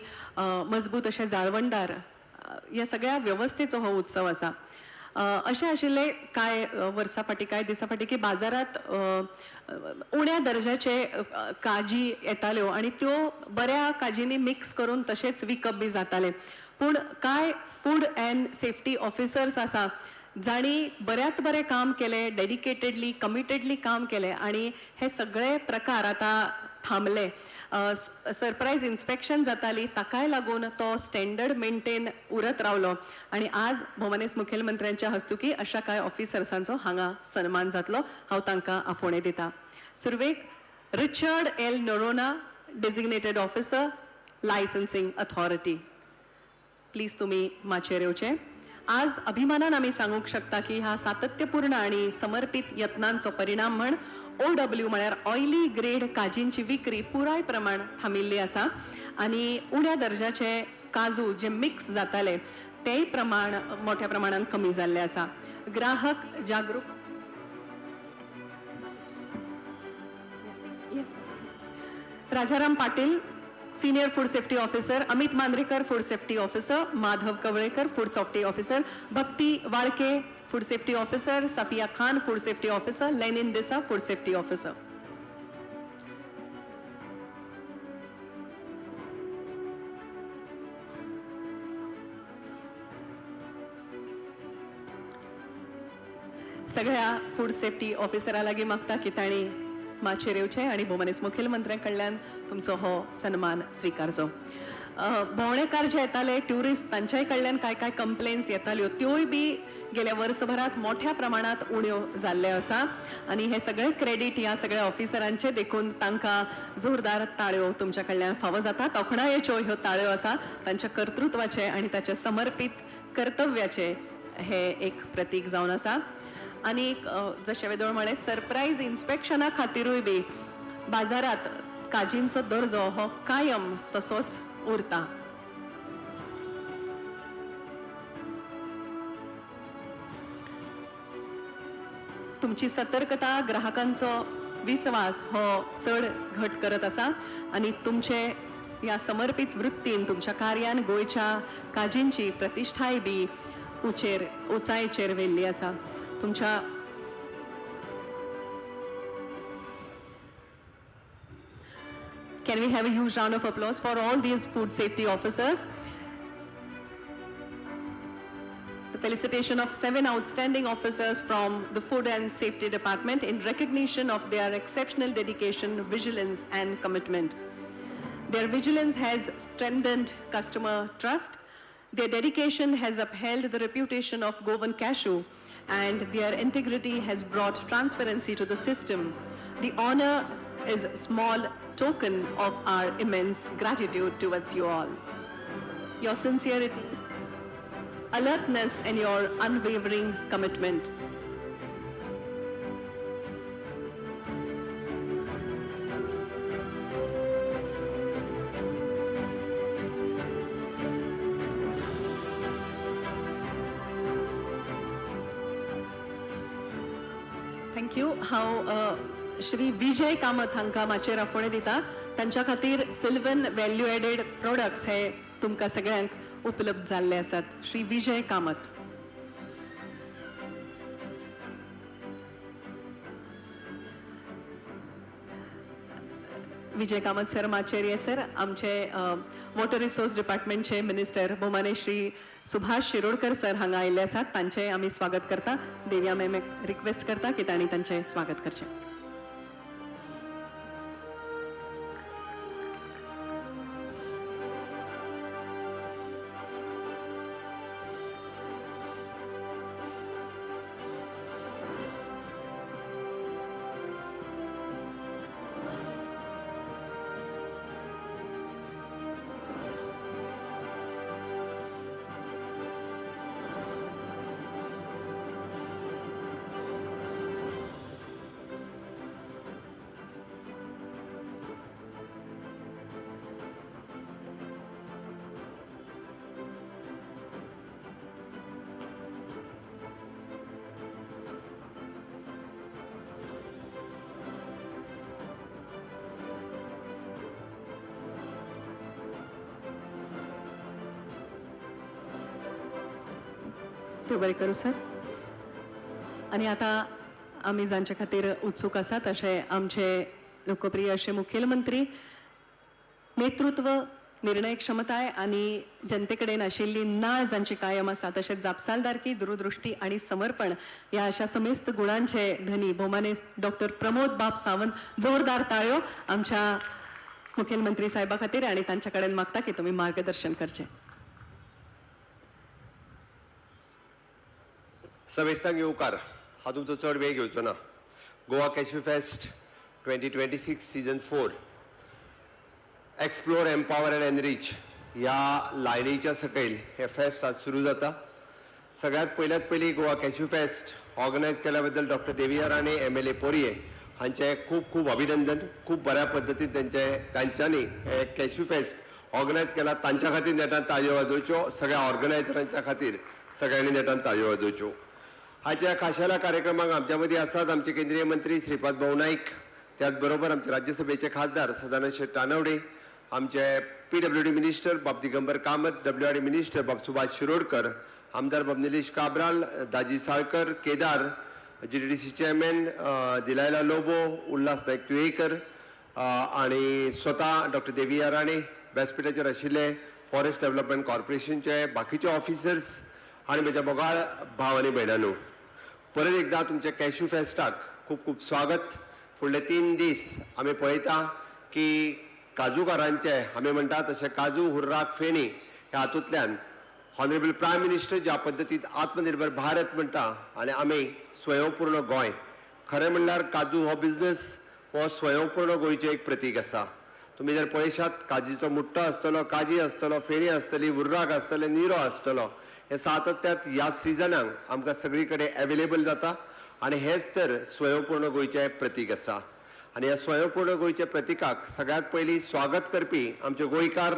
मजबूत अशे जाळवणदार ह्या सगळ्या व्यवस्थेचो हो उत्सव आसा. अशें आशिल्ले कांय वर्सां फाटीं कांय दिसां फाटीं की बाजारात उण्या दर्जाचे काजी येताल्यो आनी त्यो बऱ्या काजींनी मिक्स करून तशेंच विकप बी जाताले पूण कांय फूड अँड सेफ्टी ऑफिसर्स आसा जाणी बऱ्यांत बरें काम केलें डेडिकेटेडली कमिटेडली काम केलें आनी हे सगळे प्रकार आतां थांबले. सरप्रायज इन्स्पेक्शन जाताली ताकाय लागून तो स्टँडर्ड मेंटेन उरत रावलो आनी आज भोवमानेस्त मुखेलमंत्र्यांच्या हस्तुकी अशा कांय ऑफिसर्सांचो हांगा सन्मान जातलो हांव तांकां आफोणे दिता. सुरवेक Richard L Noronha designated officer licensing authority please तुम्ही माचयेर येवचे. आज अभिमानान आमी सांगूंक शकता की ह्या सातत्यपूर्ण आणि समर्पित यत्नांचो परिणाम म्हण OW म्हळ्यार ऑयली ग्रेड काजींची विक्री पुराय प्रमाण थांबिल्ली आसा आनी उण्या दर्जाचे काजू जे मिक्स जाताले तेय प्रमाण मोठ्या प्रमाणात कमी जाल्ले आसा. ग्राहक जागरूक Rajaram Patil senior food safety officer, Amit Mandrekar food safety officer, Madhav Kavlekar food safety officer, Bhakti Walke food safety officer, Safiya Khan food safety officer, Lenin D'Sa food safety officer. सगळ्या फूड सेफ्टी ऑफिसरा लागीं मागता की तांणी माचयेर येवचें आनी भोवमानेस्त मुखेलमंत्र्या कडल्यान तुमचो हो सन्मान स्विकारचो. भोंवडेकार जे येताले ट्युरिस्ट तांच्याय कडल्यान काय कंप्लेन्स येताल्यो त्योय बी गेल्या वर्सभरात मोठ्या प्रमाणात उण्यो जाल्ल्यो आसा आनी हे सगळे क्रेडीट ह्या सगळ्या ऑफिसरांचे देखून तांकां जोरदार ताळयो तुमच्या कडल्यान फावो जाता. तोखणायेच्यो ह्यो ताळयो आसा तांच्या कर्तृत्वाचे आनी ताच्या समर्पीत कर्तव्याचे हे एक प्रतीक जावन आसा. आनी जशें वेदोळ म्हळें सरप्रायज इन्स्पेक्शना खातीरूय बी बाजारात काजींचो दर्जो हो कायम तसोच उरता. तुमची सतर्कता ग्राहकांचो विश्वास हो चड घट करत आसा आनी तुमचे ह्या समर्पित वृत्तीन तुमच्या कार्यान गोंयच्या काजींची प्रतिश्ठाय बी उंचायेचेर व्हेल्ली आसा. तुमच्या Can we have a huge round of applause for all these food safety officers? The felicitation of 7 outstanding officers from the Food and Safety Department in recognition of their exceptional dedication, vigilance and commitment. Their vigilance has strengthened customer trust. Their dedication has upheld the reputation of Govan Cashew and their integrity has brought transparency to the system. The honor is a small token of our immense gratitude towards you all. Your sincerity, alertness and your unwavering commitment. Thank you हांव श्री विजय कामत हांकां मातशें राफोणें दिता तांच्या खातीर सिल्वन value aided products हे तुमकां सगळ्यांक उपलब्ध जाल्ले आसात. श्री विजय कामत. विजय कामत सर माचेर येसर आमचे वॉटर रिसोर्स डिपार्टमेंटचे मिनिस्टर भोमाने श्री सुभाष शिरोडकर सर हांगा आयिल्ले आसात. तांचे आमी स्वागत करता. देविया मॅमेक रिक्वेस्ट करता की तांणी तांचे स्वागत करचें. देव बरें करूं सर. आनी आतां आमी जांचे खातीर उत्सूक आसात तशे आमचे लोकप्रिय असे मुखेलमंत्री नेतृत्व निर्णय क्षमताय आणि जनते कडेन आशिल्ली नाळ जांची कायम आसा तशेंच जापसालदारकी दूरदृष्टी आणि समर्पण ह्या अशा समेस्त गुणांचे धनी भोमाने डॉक्टर प्रमोद बाब सावंत. जोरदार ताळयो आमच्या मुखेलमंत्री साहेबा खातीर आणि तांच्या कडेन मागता की तुम्ही मार्गदर्शन करचें. समेस्तांक येवकार. हांव तुमचो चड वेळ घेवचो ना. Goa cashew fest 2026 season 4 explore empower and enrich ह्या लायनीच्या सकयल हे फेस्ट आज सुरू जाता. सगळ्यात पयली गोवा कॅश्यू फेस्ट ऑर्गनायज केल्या बद्दल डॉक्टर देविया राणे MLA पोरये हांचे खूप खूप अभिनंदन. खूप बऱ्या पद्दतीन तांच्यांनी हे कॅश्यू फेस्ट ऑर्गनायज केला. तांच्या खातीर नेटान ताळयो वाजोवच्यो. सगळ्या ऑर्गनायझरांच्या खातीर सगळ्यांनी नेटान ताळयो वाजोवच्यो. हाच्या खाशेल्या कार्यक्रमाक आमच्या मदीं आसात आमचे केंद्रीय मंत्री श्रीपाद भाऊ नाईक, त्याच बरोबर आमचे राज्यसभेचे खासदार सदानंद शेट तानवडे, आमचे PWD मिनिस्टर बाब दिगंबर कामत, WRD मिनिस्टर बाब सुभाष शिरोडकर, आमदार बाब निलेश काब्राल, दाजी साळकर, केदार, GDDC चेअरमॅन दिलायला लोबो, उल्हास नाईक तुयेकर आणि स्वतः डॉक्टर देविया राणे, व्यासपीठाचेर आशिल्ले फॉरेस्ट डेव्हलपमेंट कॉर्पोरेशनचे बाकीचे ऑफिसर्स आणि म्हज्या मोगाळ भाव आनी भयणांनो, परत एकदा तुमच्या कॅश्यू फेस्टाक खूप खूप स्वागत. फुडले 3 दीस आमी पळयता की काजूकारांचे आमी म्हणटा तशें काजू हुर्राक फेणी ह्या हातूंतल्यान हॉनरेबल प्रायम मिनिस्टर ज्या पद्दतीन आत्मनिर्भर भारत म्हणटा आनी आमी स्वयंपूर्ण गोंय, खरें म्हणल्यार काजू हो बिझनस हो स्वयंपूर्ण गोंयचें एक प्रतीक आसा. तुमी जर पळयशात काजीचो मुट्टो आसतलो, काजी आसतलो, फेणी आसतली, हुर्राक आसतले, निरो आसतलो, हे सातत्यात ह्या सिजनाक आमकां सगळी कडेन अवेलेबल जाता आणि हेच तर स्वयंपूर्ण गोंयचें प्रतीक आसा. आणि ह्या स्वयंपूर्ण गोंयच्या प्रतीकाक सगळ्यात पयलीं स्वागत करपी आमचे गोंयकार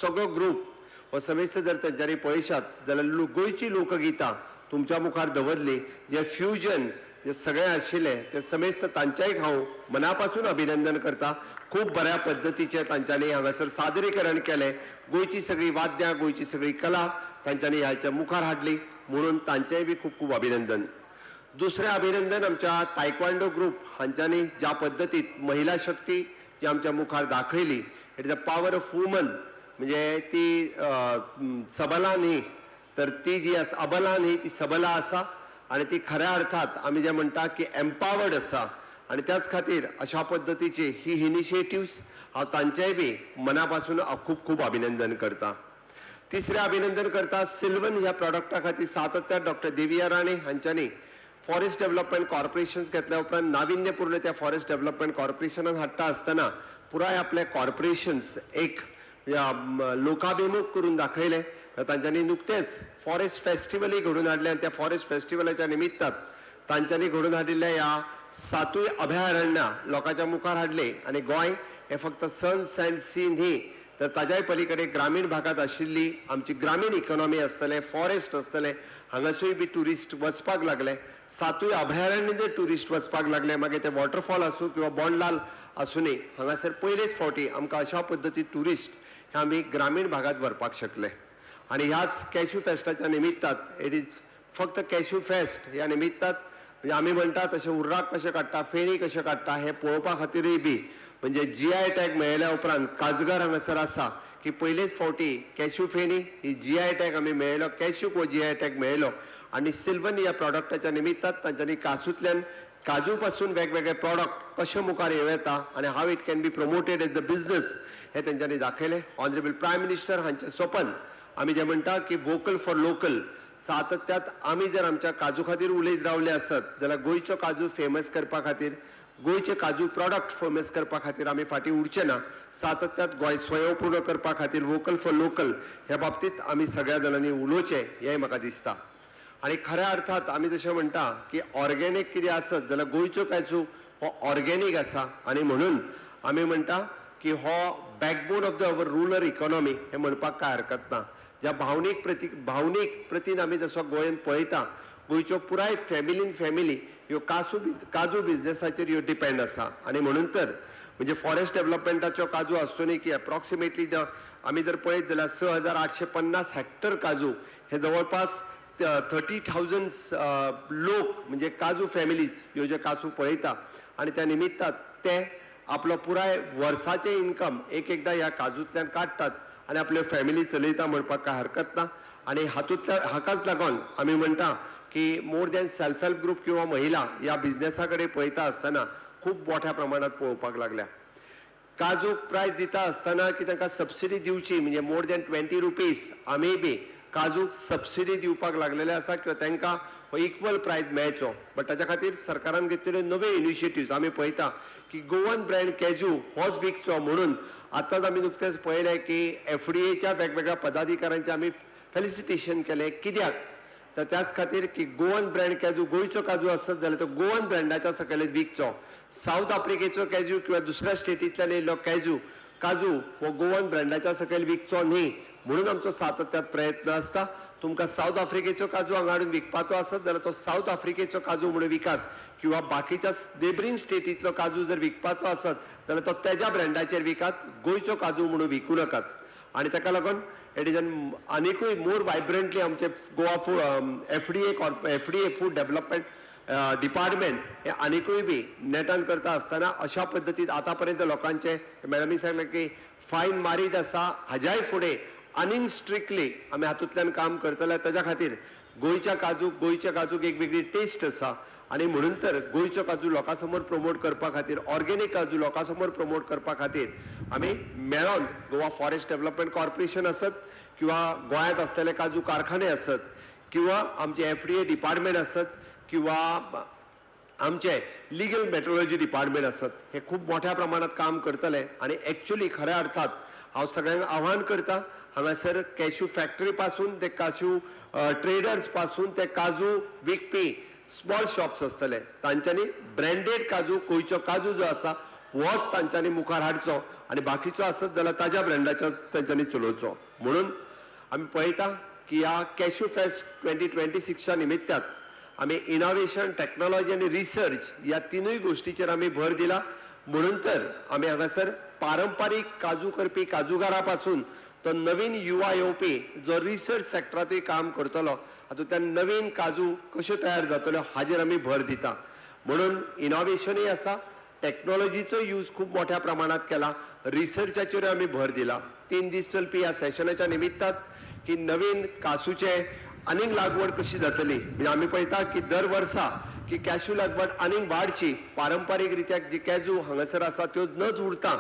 सगळो ग्रूप हो समेस्त जर तेंच्यांनी पळयशात जाल्यार गोंयची लोकगितां तुमच्या मुखार दवरली. जे फ्युजन जे सगळे आशिल्ले ते समेस्त तांचेय हांव मनापासून अभिनंदन करता. खूप बऱ्या पद्दतीचे तांच्यांनी हांगासर सादरीकरण केलें. गोंयची सगळी वाद्यां, गोंयची सगळी कला तांच्यांनी ह्याच्या मुखार हाडली म्हणून तांचेय बी खूप खूप अभिनंदन. दुसरें अभिनंदन आमच्या तायक्वांडो ग्रूप हांच्यांनी ज्या पद्दतीत महिला शक्ती जी आमच्या मुखार दाखयली, it is the power of woman. म्हणजे ती सबला न्ही तर ती जी आसा अबला न्ही ती सबला आसा आणि ती खऱ्या अर्थात आमी जे म्हणटा की एम्पावर्ड आसा. आणि त्याच खातीर अशा पद्दतीची ही इनिशिएटिव्स हांव तांचेय बी मनापासून खूप खूप अभिनंदन करता. तिसरें अभिनंदन करता सिल्वन ह्या प्रॉडक्टा खातीर सातत्यान डॉक्टर देविया राणे हांच्यांनी फॉरेस्ट डेव्हलपमेंट कॉर्पोरेशन्स घेतल्या उपरांत नाविन्यपूर्ण त्या फॉरेस्ट डेव्हलपमेंट कॉर्पोरेशनान हाडटा आसतना पुराय आपले कॉर्पोरेशन्स एक लोकाभिमुख करून दाखयले. तांच्यांनी नुकतेच फॉरेस्ट फेस्टिवलय घडोवन हाडले आणि त्या फॉरेस्ट फेस्टिवलाच्या निमित्तात तांच्यांनी घडोवन हाडिल्ल्या ह्या 7 अभयारण्यां लोकांच्या मुखार हाडले. आणि गोंय हे फक्त सन्स अँड सी न्ही तर ताज्याय पलीकडे ग्रामीण भागात आशिल्ली आमची ग्रामीण इकॉनॉमी आसतले, फॉरेस्ट आसतले, हांगासूय बी टुरिस्ट वचपाक लागले. 7 अभयारण्य जर टुरिस्ट वचपाक लागले, मागीर ते वॉटरफॉल आसूं किंवा बोंडलाल आसुनी, हांगासर पयलेच फावटी आमकां अशा पद्दती टुरिस्ट हे आमी ग्रामीण भागात व्हरपाक शकले. आणि ह्याच कॅश्यू फेस्टाच्या निमित्तात इट इज फक्त कॅश्यू फेस्ट ह्या निमित्तात म्हणजे आमी म्हणटात तशें उर्राक कशें काडटा, फेणी कशें काडटा हे पळोवपा खातीरय बी म्हणजे GI टॅग मेळयल्या उपरांत काजगार हांगासर आसा की पयलेच फावटी कॅश्यू फेणी ही GI टॅग आमी मेळयलो, कॅश्यूक हो GI टॅग मेळयलो. आणि सिल्वन ह्या प्रॉडक्टाच्या निमित्तात तांच्यांनी काजूंतल्यान काजू पासून वेगवेगळे प्रॉडक्ट कशे मुखार येता आणि how it can be promoted as the business हे तेंच्यांनी दाखयलें. ऑनरेबल प्रायम मिनिस्टर हांचें स्वप्न आमी जें म्हणटा की वोकल फॉर लोकल, सातत्यात आमी जर आमच्या काजू खातीर उलयत रावले आसत जाल्यार गोंयच्यो काजू फेमस करपा खातीर, गोंयचे काजू प्रॉडक्ट फेमस करपा खातीर आमी फाटीं उरचे ना. सातत्यात गोंय स्वयंपूर्ण करपा खातीर वोकल फॉर लोकल ह्या बाबतींत आमी सगळ्या जाणांनी उलोवचें हें म्हाका दिसता. आणि खऱ्या अर्थात आमी जशें म्हणटा की ऑर्गेनीक कितें आसत जाल्यार गोंयच्यो काजू हो ऑर्गेनीक आसा. आणि म्हणून आमी म्हणटा की हो backbone of the our rural economy हे म्हणपाक काय हरकत ना. ज्या भावनीक प्रतीन आमी जसो गोंयान पळयता, गोंयच्यो पुराय फॅमिली ह्यो काजू बिझनेसाचेर ह्यो डिपेंड आसा. आणि म्हणून तर म्हणजे फॉरेस्ट डेव्हलपमेंटाच्यो काजू आसतोनी की अप्रॉक्सिमेटली आमी जर पळयत जाल्यार 6,850 हेक्टर काजू हे जवळपास 30,000 लोक म्हणजे काजू फॅमिलीज ह्यो जे काजू पळयता आणि त्या निमित्तात ते आपलो पुराय वर्साचें इन्कम एकदा ह्या काजूंतल्यान काडटात आणि आपले फॅमिली चलयता म्हणपाक काय हरकत ना. आणि हाकाच लागून आमी म्हणटा की more than self help group किंवा महिला ह्या बिझनेसा कडेन पळयता आसतना खूब मोठ्या प्रमाणात पळोवपाक लागल्या. काजू प्रायस दिता आसतना की तांकां सबसिडी दिवची म्हणजे मोर दॅन 20 रुपीज आमी बी काजूक सबसिडी दिवपाक लागलेले आसा किंवा तांकां हो इक्वल प्रायस मेळचो. बट ताच्या खातीर सरकारान घेतिल्ल्यो नवे इनिशिएटिव्ह आमी पळयता की गोवन ब्रँड कॅजू होच विकचो म्हणून आतांच आमी नुकतेंच पळयलें की FDAच्या वेगवेगळ्या पदाधिकाऱ्यांचें आमी फेलिसिटेशन केलें. कित्याक तर त्याच खातीर की गोवन ब्रँड कॅजू गोंयचो काजू आसत जाल्यार तो गोवन ब्रँडाच्या सकयलच विकचो. साऊथ आफ्रिकेचो कॅजू किंवा दुसऱ्या स्टेटींतल्यान येयल्लो काजू हो गोवन ब्रँडाच्या सकयल विकचो न्ही म्हणून आमचो सातत्यात प्रयत्न आसता. तुमकां साऊथ आफ्रिकेचो काजू हांगा हाडून विकपाचो आसत जाल्यार तो साऊथ आफ्रिकेचो काजू म्हणून विकात किंवा बाकीच्या नेबरींग स्टेटींतलो काजू जर विकपाचो आसत जाल्यार तो तेज्या ब्रँडाचेर विकात, गोंयचो काजू म्हणून विकू नाकात. आणि ताका लागून इट इज आनिकूय मोर वायब्रंटली आमचे Goa FDA food development department हे आनिकूय बी नेटान करता आसतना अशा पद्दतीन आतापर्यंत लोकांचे मॅडमी सांगलें की फायन मारीत आसा. हाज्याय फुडें आनीक स्ट्रिक्टली आमी हातूंतल्यान काम करतले. ताच्या खातीर गोंयच्या काजूक एक वेगळी टेस्ट आसा. आणि म्हणून तर गोंयचो काजू लोकां समोर प्रमोट करपा खातीर, ऑर्गेनीक काजू लोकां समोर प्रमोट करपा खातीर आमी मेळोन गोवा फॉरेस्ट डेव्हलपमेंट कॉर्पोरेशन आसत किंवा गोंयांत आसलेले काजू कारखाने आसत किंवा आमचे FDA डिपार्टमेंट आसत किंवा आमचे लिगल मेट्रोलॉजी डिपार्टमेंट आसत, हे खूब मोठ्या प्रमाणात काम करतले. आणि एक्चुअली खऱ्या अर्थात हांव सगळ्यांक आव्हान करता हांगासर कॅश्यू फॅक्टरी पासून ते काजू ट्रेडर्स पासून ते काजू विकपी स्मॉल शॉप्स आसतले तांच्यांनी ब्रँडेड काजू गोंयचो काजू जो आसा होच तांच्यांनी मुखार हाडचो आणि बाकीचो आसत जाल्यार ताज्या ब्रँडाचो तांच्यांनी चलोवचो. म्हणून आमी पळयता की ह्या कॅश्यू फेस्ट 2026च्या निमित्तात आमी इनोव्हेशन, टेक्नॉलॉजी आणि रिसर्च ह्या तिनूय गोष्टीचेर आमी भर दिला. म्हणून तर आमी हांगासर पारंपारीक काजू करपी काजूगारा पासून तो नवीन युवा येवपी जो रिसर्च सेक्टरांतूय काम करतलो हातूंतल्यान नवीन काजू कश्यो तयार जातल्यो हाजेर आमी भर दिता. म्हणून इनोव्हेशनूय आसा, टेक्नॉलॉजीचो यूज खूब मोठ्या प्रमाणात केला, रिसर्चाचेर आमी भर दिला. 3 दीस चलपी ह्या सेशनाच्या निमित्तात की नवीन काजूचे आनीक लागवड कशी जातली म्हणजे आमी पळयता की दर वर्सा की कॅश्यू लागवड आनीक वाडची. पारंपारीक रित्याक जी कॅजू हांगासर आसा त्यो नच उरता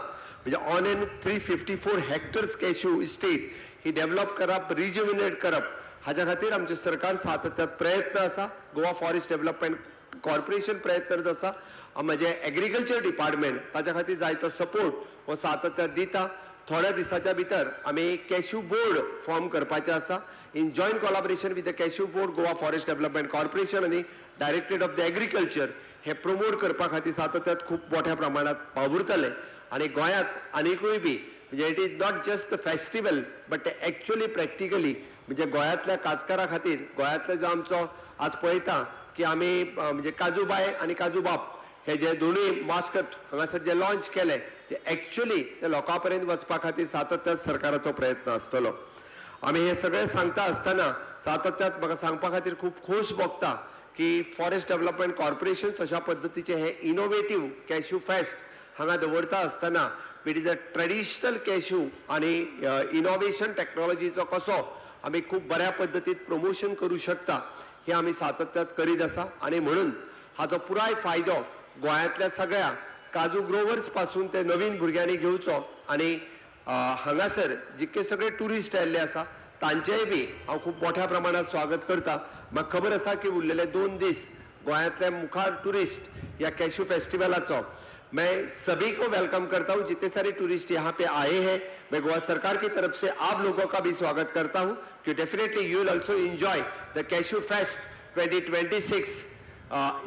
म्हणजे on an 354 hectares cashew estate he develop करप, रिज्युविनेट करप हाच्या खातीर आमचे सरकार सातत्यात प्रयत्न आसा. गोवा फॉरेस्ट डेव्हलपमेंट कॉर्पोरेशन प्रयत्न आसा. म्हणजे एग्रीकल्चर डिपार्टमेंट ताच्या खातीर जाय तो सपोर्ट हो सातत्यात दिता. थोड्या दिसाच्या भितर आमी कॅश्यू बोर्ड फॉर्म करपाचे आसा in joint collaboration with the cashew board, Goa forest development corporation आणि डायरेक्टरेट ऑफ द एग्रीकल्चर हे प्रमोट करपा खातीर सातत्यात खूब मोठ्या प्रमाणात वावुरतले. आणि गोंयांत आनिकूय बी म्हणजे it is not just the festival but actually practically म्हणजे गोंयांतल्या काजकारा खातीर गोंयांतलो जो आमचो आज पळयता की आमी म्हणजे काजूबाय आनी काजूबाब हे जे दोनूय मास्कट हांगासर जे लॉन्च केले ते ॲक्च्युअली ते लोकां पर्यंत वचपा खातीर सातत्यान सरकाराचो प्रयत्न आसतलो. आमी हे सगळें सांगता आसतना सातत्यान म्हाका सांगपा खातीर खूब खोस भोगता की फॉरेस्ट डेव्हलपमेंट कॉर्पोरेशन अशा पद्दतीचे हे इनोवेटीव कॅश्यू फेस्ट हांगा दवरता आसतना it is a traditional cashew आनी इनोवेशन टेक्नॉलॉजीचो कसो आमी खूब बऱ्या पद्दतीन प्रमोशन करूं शकता हे आमी सातत्यान करीत आसा आनी म्हणून हाचो पुराय फायदो गोंयांतल्या सगळ्या काजू ग्रोवर्स पासून ते नवीन भुरग्यांनी घेवचो आनी हांगासर जितके सगळे टुरिस्ट आयिल्ले आसा तांचेय बी हांव खूब मोठ्या प्रमाणात स्वागत करता. म्हाका खबर आसा की उरलेले 2 दीस गोंयांतले मुखार टुरिस्ट या कैशू फेस्टिवलाचो मैं सभी को वेलकम करता हूं. जितने सारे टूरिस्ट यहाँ पे आए हैं मैं गोवा सरकार की तरफ से आप लोगों का भी स्वागत करता हूं कि definitely you will also enjoy the cashew fest 2026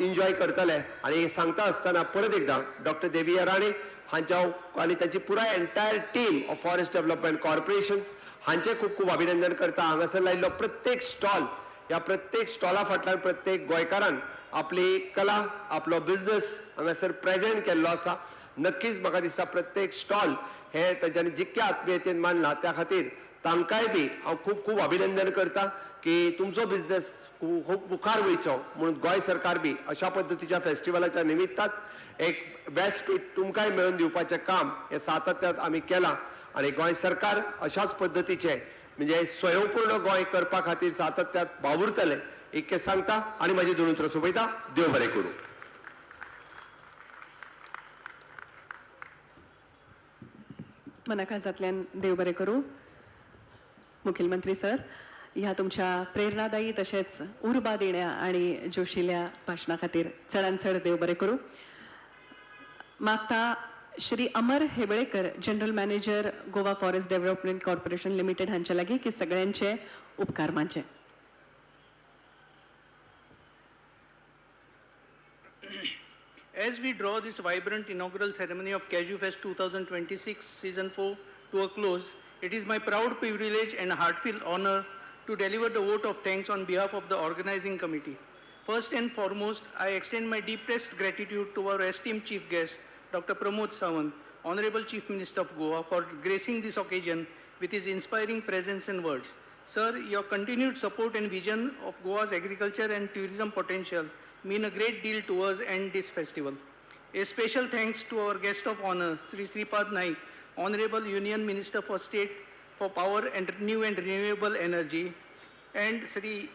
enjoy करतले. आणि सांगता आसतना परत एकदा डॉक्टर देविया राणे हांच्या आणि ताची पुराय entire team of forest development corporation हांचे खूप खूप अभिनंदन करता. हांगासर लायिल्लो प्रत्येक स्टॉल या प्रत्येक स्टॉला फाटल्यान प्रत्येक गोंयकारान आपली कला आपलो बिझनेस हांगासर प्रेजेंट केल्लो आसा. नक्कीच म्हाका दिसता प्रत्येक स्टॉल हे तांच्यांनी जितक्या आत्मीयतेन मांडला त्या खातीर तांकांय बी हांव खूब खूब अभिनंदन करता की तुमचो बिझनेस खूब मुखार वयचो म्हणून गोंय सरकार बी अशा पद्दतीच्या फेस्टिवलाच्या निमित्तान एक व्यासपीठ तुमकांय मेळून दिवपाचें काम हे सातत्यान आमी केलां आनी गोंय सरकार अशाच पद्दतीचे म्हणजे स्वयंपूर्ण गोंय करपा खातीर सातत्यान वावुरतले इतकें सांगता आनी म्हाजी दोन उतरां सोंपयता. देव बरें करूं. मनाकाजांतल्यान देव बरें करूं. मुखेलमंत्री सर ह्या तुमच्या प्रेरणादायी तशेंच उर्बा देण्या आणि जोशिल्या भाशणा खातीर चडांत चड देव बरें करूं. मागता Shri Amar Hebalekar general manager Goa forest development corporation limited हांचे लागीं की सगळ्यांचे उपकार मानचे. As we draw this vibrant inaugural ceremony of Cashew Fest 2026 Season 4 to a close, it is my proud privilege and heartfelt honor to deliver the vote of thanks on behalf of the organizing committee. First and foremost, I extend my deepest gratitude to our esteemed chief guest, Dr. Pramod Sawant, Honorable Chief Minister of Goa, for gracing this occasion with his inspiring presence and words. Sir, your continued support and vision of Goa's agriculture and tourism potential mean a great deal to us and this festival. A special thanks to our guest of honor, Sri Sripad Naik, Honorable Union Minister for State for Power and New and Renewable Energy, and Sri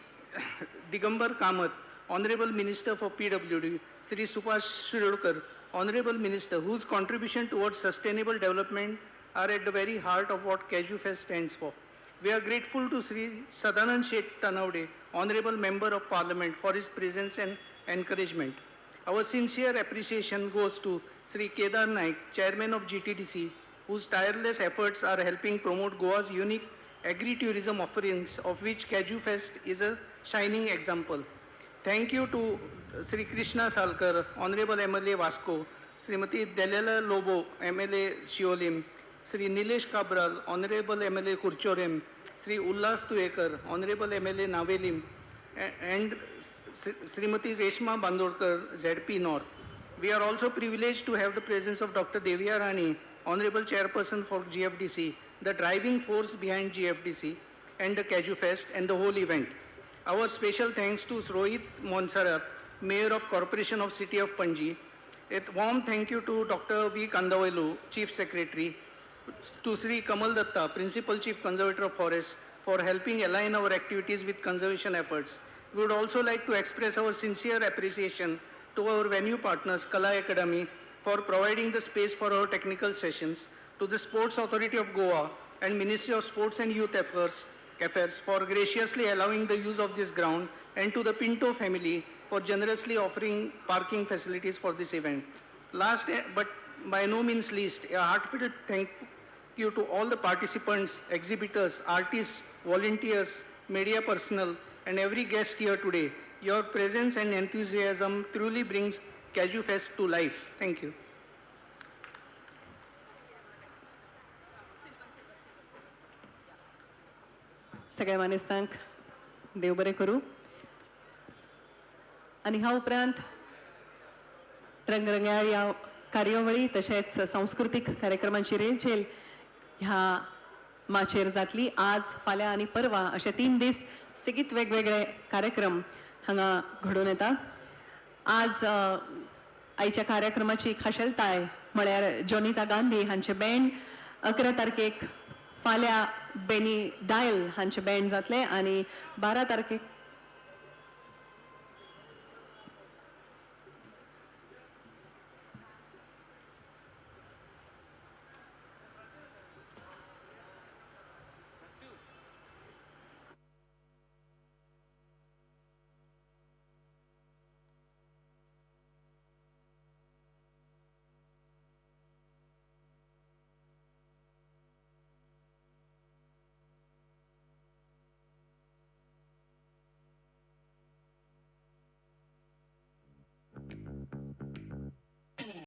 Digambar Kamath, Honorable Minister for PWD, Sri Subhash Shirokar, Honorable Minister, whose contribution towards sustainable development are at the very heart of what Cashew Fest stands for. We are grateful to Sri Sadanand Shet Tanavde, Honorable Member of Parliament, for his presence and encouragement. Our sincere appreciation goes to Sri Kedar Naik, Chairman of GTDC, whose tireless efforts are helping promote Goa's unique agri-tourism offerings, of which Cashew Fest is a shining example. Thank you to Sri Krishna Salkar, Honorable MLA Vasco, Srimati Delela Lobo, MLA Shiolim, Sri Nilesh Cabral, Honorable MLA Kurchorem, Sri Ullas Tuekar, Honorable MLA Navelim, and Srimati Reshma Bandorkar, ZP North. We are also privileged to have the presence of Dr. Deviya Rani, Honorable Chairperson for GFDC, the driving force behind GFDC and the Cashew Fest and the whole event. Our special thanks to Rohit Monsarat, Mayor of Corporation of City of Panji. A warm thank you to Dr. V. Kandavelu, Chief Secretary, to Sri Kamal Datta, Principal Chief Conservator of Forests, for helping align our activities with conservation efforts. We would also like to express our sincere appreciation to our venue partners, Kala Academy, for providing the space for our technical sessions, to the Sports Authority of Goa and Ministry of Sports and Youth Affairs for graciously allowing the use of this ground, and to the Pinto family for generously offering parking facilities for this event. Last but by no means least, a heartfelt thank you to all the participants, exhibitors, artists, volunteers, media personnel, and every guest here today. Your presence and enthusiasm truly brings Cashew Fest to life. Thank you. सगळ्या मानेस्तांक देव बरें करूं. आनी ह्या उपरांत रंगरंगाळ ह्या कार्यावळी तशेंच सांस्कृतीक कार्यक्रमांची रेलचेल ह्या माचेर जातली. आज फाल्यां आनी परवा अशे 3 दीस सेगीत वेगवेगळे कार्यक्रम हांगा घडोवन येता. आज आयच्या कार्यक्रमाची खाशेलताय म्हळ्यार जोनिता गांधी हांचे बँड 11 तारखेक फाल्यां बेनी डायल हांचे बँड जातले आनी 12 तारखेक